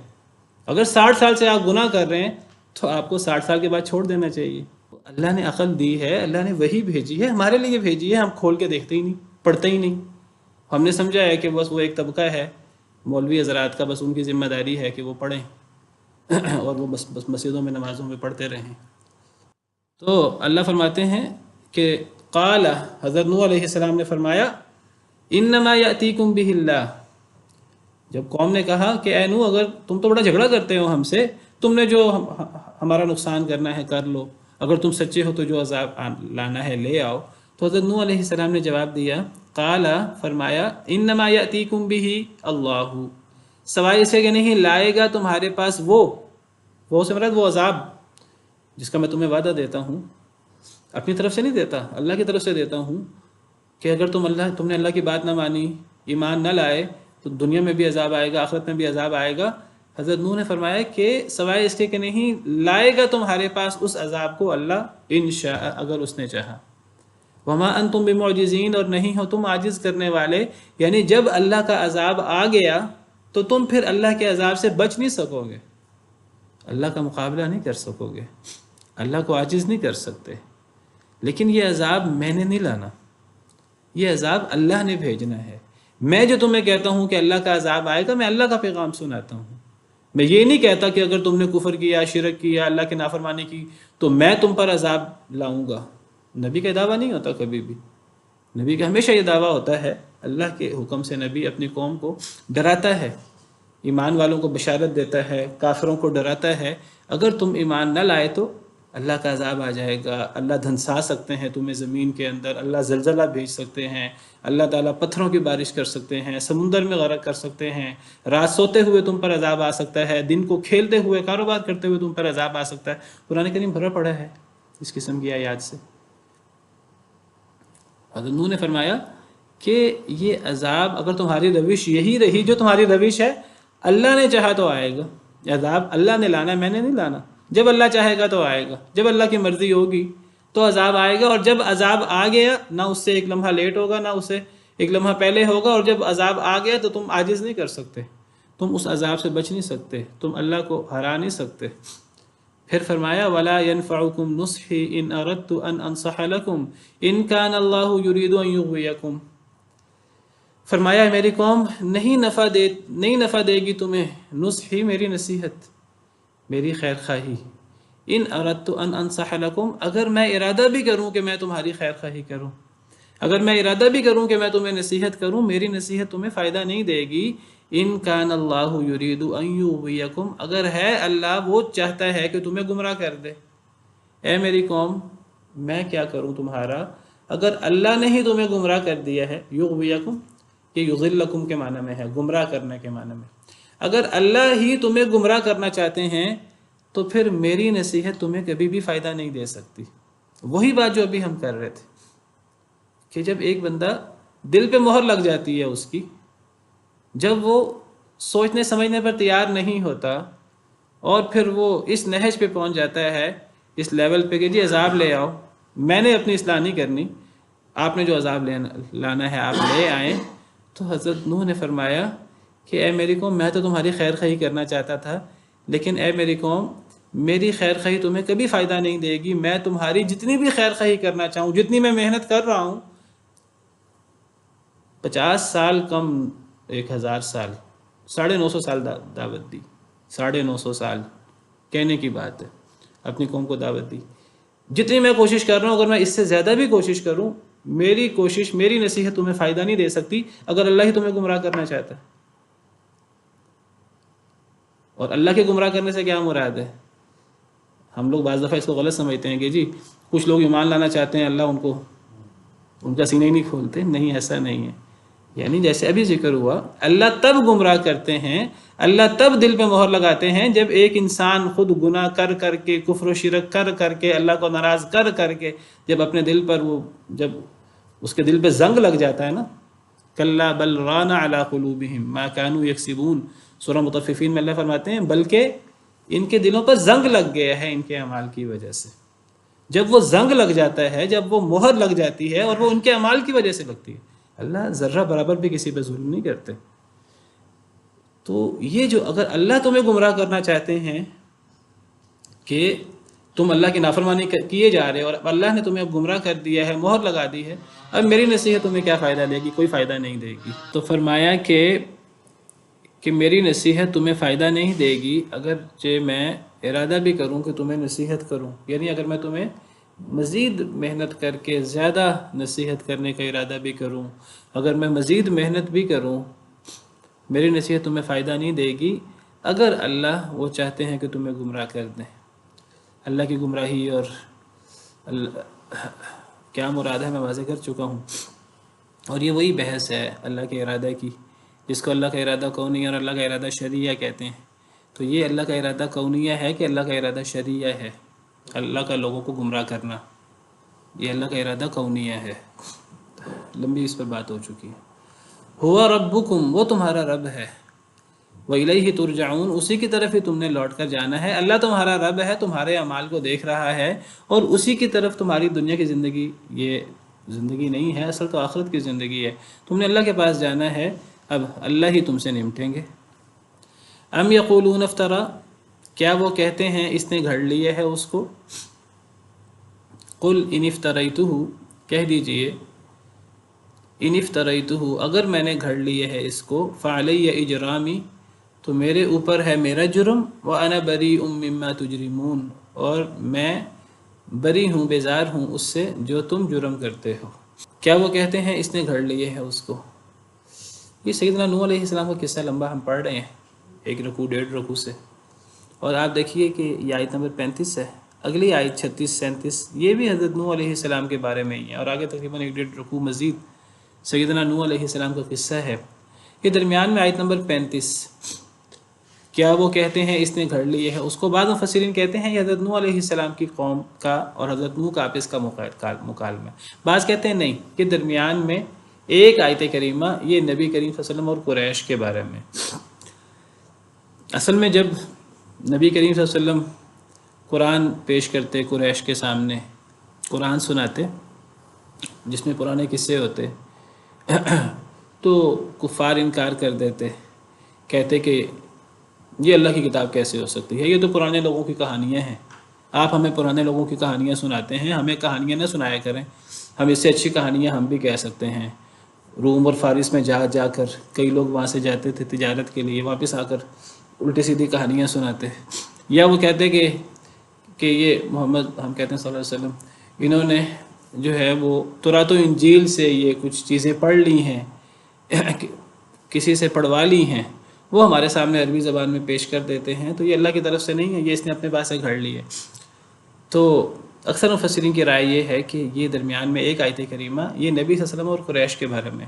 اگر 60 سال سے آپ گناہ کر رہے ہیں تو آپ کو 60 سال کے بعد چھوڑ دینا چاہیے۔ اللہ نے عقل دی ہے، اللہ نے وہی بھیجی ہے، ہمارے لیے بھیجی ہے، ہم کھول کے دیکھتے ہی نہیں، پڑھتے ہی نہیں۔ ہم نے سمجھا ہے کہ بس وہ ایک طبقہ ہے مولوی حضرات کا، بس ان کی ذمہ داری ہے کہ وہ پڑھیں اور وہ بس مسجدوں میں نمازوں میں پڑھتے رہیں۔ تو اللہ فرماتے ہیں کہ قال، حضرت نوح علیہ السلام نے فرمایا، انما یاتیکم بہ اللہ، جب قوم نے کہا کہ اے نوح اگر تم تو بڑا جھگڑا کرتے ہو ہم سے، تم نے جو ہمارا نقصان کرنا ہے کر لو، اگر تم سچے ہو تو جو عذاب لانا ہے لے آؤ۔ تو حضرت نوح علیہ السلام نے جواب دیا، قال، فرمایا، انما یاتیکم بہ اللہ، سوائے اسے کہ نہیں لائے گا تمہارے پاس وہ سے مراد وہ عذاب جس کا میں تمہیں وعدہ دیتا ہوں، اپنی طرف سے نہیں دیتا، اللہ کی طرف سے دیتا ہوں، کہ اگر تم نے اللہ کی بات نہ مانی، ایمان نہ لائے، تو دنیا میں بھی عذاب آئے گا، آخرت میں بھی عذاب آئے گا۔ حضرت نوح نے فرمایا کہ سوائے اس کے کہ نہیں لائے گا تمہارے پاس اس عذاب کو اللہ انشاء، اگر اس نے چاہا۔ وما انتم بمعجزین، اور نہیں ہو تم عاجز کرنے والے، یعنی جب اللہ کا عذاب آ گیا تو تم پھر اللہ کے عذاب سے بچ نہیں سکو گے، اللہ کا مقابلہ نہیں کر سکو گے، اللہ کو عاجز نہیں کر سکتے۔ لیکن یہ عذاب میں نے نہیں لانا، یہ عذاب اللہ نے بھیجنا ہے۔ میں جو تمہیں کہتا ہوں کہ اللہ کا عذاب آئے گا، میں اللہ کا پیغام سناتا ہوں۔ میں یہ نہیں کہتا کہ اگر تم نے کفر کیا، شرک کیا، اللہ کی نافرمانی کی تو میں تم پر عذاب لاؤں گا۔ نبی کا دعویٰ نہیں ہوتا کبھی بھی، نبی کا ہمیشہ یہ دعویٰ ہوتا ہے، اللہ کے حکم سے نبی اپنی قوم کو ڈراتا ہے، ایمان والوں کو بشارت دیتا ہے، کافروں کو ڈراتا ہے، اگر تم ایمان نہ لائے تو اللہ کا عذاب آ جائے گا، اللہ دھنسا سکتے ہیں تمہیں زمین کے اندر، اللہ زلزلہ بھیج سکتے ہیں، اللہ تعالیٰ پتھروں کی بارش کر سکتے ہیں، سمندر میں غرق کر سکتے ہیں، رات سوتے ہوئے تم پر عذاب آ سکتا ہے، دن کو کھیلتے ہوئے کاروبار کرتے ہوئے تم پر عذاب آ سکتا ہے۔ قرآن کریم بھرا پڑا ہے اس قسم کی آیات سے۔ حضرت نوح نے فرمایا کہ یہ عذاب اگر تمہاری روش یہی رہی جو تمہاری روش ہے، اللہ نے چاہا تو آئے گا، عذاب اللہ نے لانا ہے، میں نے نہیں لانا۔ جب اللہ چاہے گا تو آئے گا، جب اللہ کی مرضی ہوگی تو عذاب آئے گا، اور جب عذاب آ گیا نہ اس سے ایک لمحہ لیٹ ہوگا نہ اسے ایک لمحہ پہلے ہوگا، اور جب عذاب آ گیا تو تم عاجز نہیں کر سکتے، تم اس عذاب سے بچ نہیں سکتے، تم اللہ کو ہرا نہیں سکتے۔ پھر فرمایا وَلَا يَنْفَعُكُمْ نُصْحِي إِنْ أَرَدْتُ أَنْ أَنْصَحَ لَكُمْ إِنْ كَانَ اللَّهُ يُرِيدُ أَنْ يُغْوِيَكُمْ، فرمایا میری قوم نہیں نفع دے گی تمہیں، نصحی میری نصیحت، میری خیر خواہی، ان اردت ان انصح لکم، اگر میں ارادہ بھی کروں کہ میں تمہاری خیر خواہی کروں، اگر میں ارادہ بھی کروں کہ میں تمہیں نصیحت کروں، میری نصیحت تمہیں فائدہ نہیں دے گی۔ ان کان اللہ یرید ان یغویکم، اگر ہے اللہ وہ چاہتا ہے کہ تمہیں گمراہ کر دے۔ اے میری قوم، میں کیا کروں تمہارا؟ اگر اللہ نے ہی تمہیں گمراہ کر دیا ہے، یغویکم یہ یضلکم کے معنی میں ہے، گمراہ کرنے کے معنی میں، اگر اللہ ہی تمہیں گمراہ کرنا چاہتے ہیں تو پھر میری نصیحت تمہیں کبھی بھی فائدہ نہیں دے سکتی۔ وہی بات جو ابھی ہم کر رہے تھے کہ جب ایک بندہ دل پہ مہر لگ جاتی ہے اس کی، جب وہ سوچنے سمجھنے پر تیار نہیں ہوتا اور پھر وہ اس نہج پہ پہنچ جاتا ہے، اس لیول پہ کہ جی عذاب لے آؤ، میں نے اپنی اصلاح نہیں کرنی، آپ نے جو عذاب لانا ہے آپ لے آئیں، تو حضرت نوح نے فرمایا کہ اے میری قوم، میں تو تمہاری خیر خواہی کرنا چاہتا تھا، لیکن اے میری قوم، میری خیر خواہی تمہیں کبھی فائدہ نہیں دے گی۔ میں تمہاری جتنی بھی خیر خواہی کرنا چاہوں، جتنی میں محنت کر رہا ہوں، 50 سال کم 1000 سال، 950 سال دعوت دی، 950 سال کہنے کی بات ہے، اپنی قوم کو دعوت دی۔ جتنی میں کوشش کر رہا ہوں، اگر میں اس سے زیادہ بھی کوشش کروں، میری کوشش، میری نصیحت تمہیں فائدہ نہیں دے سکتی اگر اللہ ہی تمہیں گمراہ کرنا چاہتا ہے۔ اور اللہ کے گمراہ کرنے سے کیا مراد ہے؟ ہم لوگ بعض دفعہ اس کو غلط سمجھتے ہیں کہ جی کچھ لوگ ایمان لانا چاہتے ہیں، اللہ ان کا سینہ ہی نہیں کھولتے۔ نہیں، ایسا نہیں ہے۔ یعنی جیسے ابھی ذکر ہوا، اللہ تب گمراہ کرتے ہیں، اللہ تب دل پہ مہر لگاتے ہیں جب ایک انسان خود گناہ کر کر کے، کفر و شرک کر کر کے، اللہ کو ناراض کر کر کے، جب اپنے دل پر جب اس کے دل پہ زنگ لگ جاتا ہے نا، کلا بل ران علی قلوبہم ما کانوا یکسبون، سورہ مطففین میں اللہ فرماتے ہیں بلکہ ان کے دلوں پر زنگ لگ گیا ہے ان کے اعمال کی وجہ سے۔ جب وہ زنگ لگ جاتا ہے، جب وہ مہر لگ جاتی ہے، اور وہ ان کے اعمال کی وجہ سے لگتی ہے، اللہ ذرہ برابر بھی کسی پہ ظلم نہیں کرتے۔ تو یہ جو اگر اللہ تمہیں گمراہ کرنا چاہتے ہیں کہ تم اللہ کی نافرمانی کیے جا رہے ہو اور اللہ نے تمہیں اب گمراہ کر دیا ہے، مہر لگا دی ہے، اب میری نصیحت تمہیں کیا فائدہ دے گی؟ کوئی فائدہ نہیں دے گی۔ تو فرمایا کہ میری نصیحت تمہیں فائدہ نہیں دے گی اگرچہ میں ارادہ بھی کروں کہ تمہیں نصیحت کروں، یعنی اگر میں تمہیں مزید محنت کر کے زیادہ نصیحت کرنے کا ارادہ بھی کروں، اگر میں مزید محنت بھی کروں، میری نصیحت تمہیں فائدہ نہیں دے گی اگر اللہ وہ چاہتے ہیں کہ تمہیں گمراہ کر دیں۔ اللہ کی گمراہی اور کیا مراد ہے میں واضح کر چکا ہوں، اور یہ وہی بحث ہے اللہ کے ارادہ کی، جس کو اللہ کا ارادہ کونیہ اور اللہ کا ارادہ شرعیہ کہتے ہیں۔ تو یہ اللہ کا ارادہ کونیہ ہے کہ اللہ کا ارادہ شرعیہ ہے، اللہ کا لوگوں کو گمراہ کرنا، یہ اللہ کا ارادہ کونیہ ہے۔ لمبی اس پر بات ہو چکی ہے۔ ہوا ربکم، وہ تمہارا رب ہے، وَإِلَيْهِ تُرْجَعُونَ، اسی کی طرف ہی تم نے لوٹ کر جانا ہے۔ اللہ تمہارا رب ہے، تمہارے اعمال کو دیکھ رہا ہے، اور اسی کی طرف تمہاری دنیا کی زندگی، یہ زندگی نہیں ہے، اصل تو آخرت کی زندگی ہے۔ تم نے اللہ کے پاس جانا ہے، اب اللہ ہی تم سے نمٹیں گے۔ ام یقولون افترا، کیا وہ کہتے ہیں اس نے گھڑ لیے ہے اس کو؟ قل ان افتریتہ، کہہ دیجئے ان افتریتہ، اگر میں نے گھڑ لیے ہے اس کو، فعلی اجرامی، تو میرے اوپر ہے میرا جرم، وانا بریء مما تجرمون، اور میں بری ہوں، بیزار ہوں اس سے جو تم جرم کرتے ہو۔ کیا وہ کہتے ہیں اس نے گھڑ لیے ہے اس کو؟ یہ سیدنا نوح علیہ السلام کا قصہ لمبا ہم پڑھ رہے ہیں، 1 رکوع 1.5 رکوع سے، اور آپ دیکھیے کہ یہ آیت نمبر 35 ہے، اگلی آیت 36 37 یہ بھی حضرت نوح علیہ السلام کے بارے میں ہی ہے، اور آگے تقریباً 1.5 رکوع مزید سیدنا نوح علیہ السلام کا قصہ ہے۔ یہ درمیان میں آیت نمبر 35، کیا وہ کہتے ہیں اس نے گھڑ لیے ہے اس کو، بعض مفسرین کہتے ہیں یہ حضرت نوح علیہ السلام کی قوم کا اور حضرت نوح کا آپس کا مکالمہ، بعض کہتے ہیں نہیں، کہ درمیان میں ایک آیت کریمہ یہ نبی کریم صلی اللہ علیہ وسلم اور قریش کے بارے میں۔ اصل میں جب نبی کریم صلی اللہ علیہ وسلم قرآن پیش کرتے قریش کے سامنے، قرآن سناتے جس میں پرانے قصے ہوتے، تو کفار انکار کر دیتے، کہتے کہ یہ اللہ کی کتاب کیسے ہو سکتی ہے، یہ تو پرانے لوگوں کی کہانیاں ہیں، آپ ہمیں پرانے لوگوں کی کہانیاں سناتے ہیں، ہمیں کہانیاں نہ سنایا کریں، ہم اس سے اچھی کہانیاں ہم بھی کہہ سکتے ہیں۔ روم اور فارس میں جا کر کئی لوگ وہاں سے جاتے تھے تجارت کے لیے، واپس آ کر الٹی سیدھی کہانیاں سناتے، یا وہ کہتے کہ یہ محمد، ہم کہتے ہیں صلی اللہ علیہ وسلم، انہوں نے جو ہے وہ تورات و انجیل سے یہ کچھ چیزیں پڑھ لی ہیں، کسی سے پڑھوا لی ہیں، وہ ہمارے سامنے عربی زبان میں پیش کر دیتے ہیں، تو یہ اللہ کی طرف سے نہیں ہے، یہ اس نے اپنے پاس سے گھڑ لی ہے۔ تو اکثر مفسرین کی رائے یہ ہے کہ یہ درمیان میں ایک آیت کریمہ یہ نبی صلی اللہ علیہ وسلم اور قریش کے بارے میں،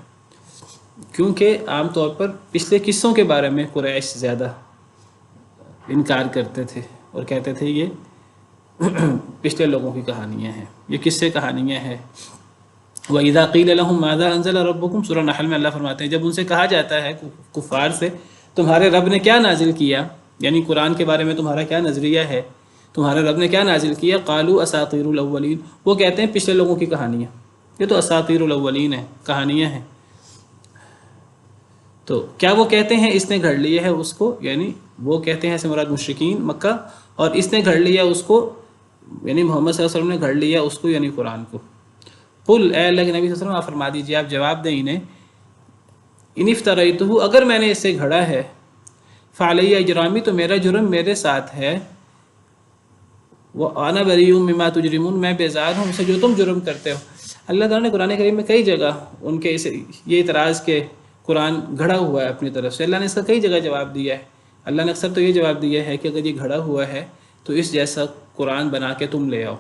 کیونکہ عام طور پر پچھلے قصوں کے بارے میں قریش زیادہ انکار کرتے تھے اور کہتے تھے یہ پچھلے لوگوں کی کہانیاں ہیں، یہ قصے کہانیاں ہیں۔ وَإِذَا قِيلَ لَهُمْ مَاذَا أَنزَلَ رَبُّكُمْ سورہ نحل میں اللہ فرماتے ہیں جب ان سے کہا جاتا ہے کفار سے تمہارے رب نے کیا نازل کیا، یعنی قرآن کے بارے میں تمہارا کیا نظریہ ہے، تمہارے رب نے کیا نازل کیا، قالوا اساطیر الاولین، وہ کہتے ہیں پچھلے لوگوں کی کہانیاں، یہ تو اساطیر الاولین ہیں، کہانیاں ہیں۔ تو کیا وہ کہتے ہیں اس نے گھڑ لیا ہے اس کو، یعنی وہ کہتے ہیں سے مراد مشرکین مکہ، اور اس نے گھڑ لیا اس کو یعنی محمد صلی اللہ علیہ وسلم نے گھڑ لیا اس کو یعنی قرآن کو۔ قل اے اللہ کے نبی صلی اللہ علیہ وسلم آپ فرما دیجیے، آپ جواب دیں انہیں، ان افتریتہ اگر میں نے اسے گھڑا ہے، فعلی اجرامی تو میرا جرم میرے ساتھ ہے، وَأَنَا بَرِيءٌ مِّمَّا تُجْرِمُونَ میں بیزار ہوں اسے جو تم جرم کرتے ہو۔ اللہ تعالیٰ نے قرآن کریم میں کئی جگہ ان کے یہ اعتراض کے قرآن گھڑا ہوا ہے اپنی طرف سے، اللہ نے اس کا کئی جگہ جواب دیا ہے۔ اللہ نے اکثر تو یہ جواب دیا ہے کہ اگر یہ گھڑا ہوا ہے تو اس جیسا قرآن بنا کے تم لے آؤ،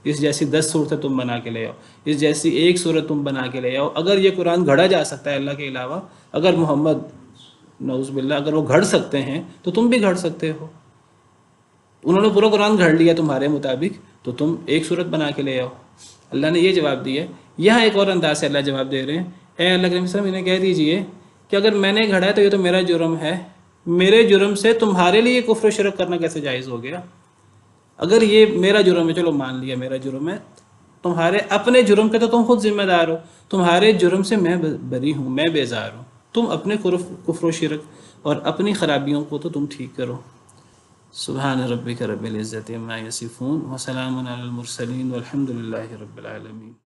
اس جیسی 10 صورتیں تم بنا کے لے آؤ، اس جیسی ایک صورت تم بنا کے لے آؤ۔ اگر یہ قرآن گھڑا جا سکتا ہے اللہ کے علاوہ، اگر محمد نعوذ باللہ اگر وہ گھڑ سکتے ہیں تو تم بھی گھڑ سکتے ہو۔ انہوں نے پورا قرآن گھڑ لیا تمہارے مطابق، تو تم ایک صورت بنا کے لے آؤ۔ اللہ نے یہ جواب دیا ہے۔ یہاں ایک اور انداز سے اللہ جواب دے رہے ہیں، اے اللہ کے نبی صلی اللہ علیہ وسلم انہیں کہہ دیجئے کہ اگر میں نے گھڑا ہے تو یہ تو میرا جرم ہے، میرے جرم سے تمہارے لیے کفر و شرک کرنا کیسے جائز ہو گیا؟ اگر یہ میرا جرم ہے، چلو مان لیا میرا جرم ہے، تمہارے اپنے جرم کے تو تم خود ذمہ دار ہو، تمہارے جرم سے میں بری ہوں، میں بیزار ہوں، تم اپنے کفر و شرک اور اپنی خرابیوں کو تو تم ٹھیک کرو۔ سبحان ربک رب العزت عما یصفون وسلام علی المرسلین والحمد للہ رب العالمین۔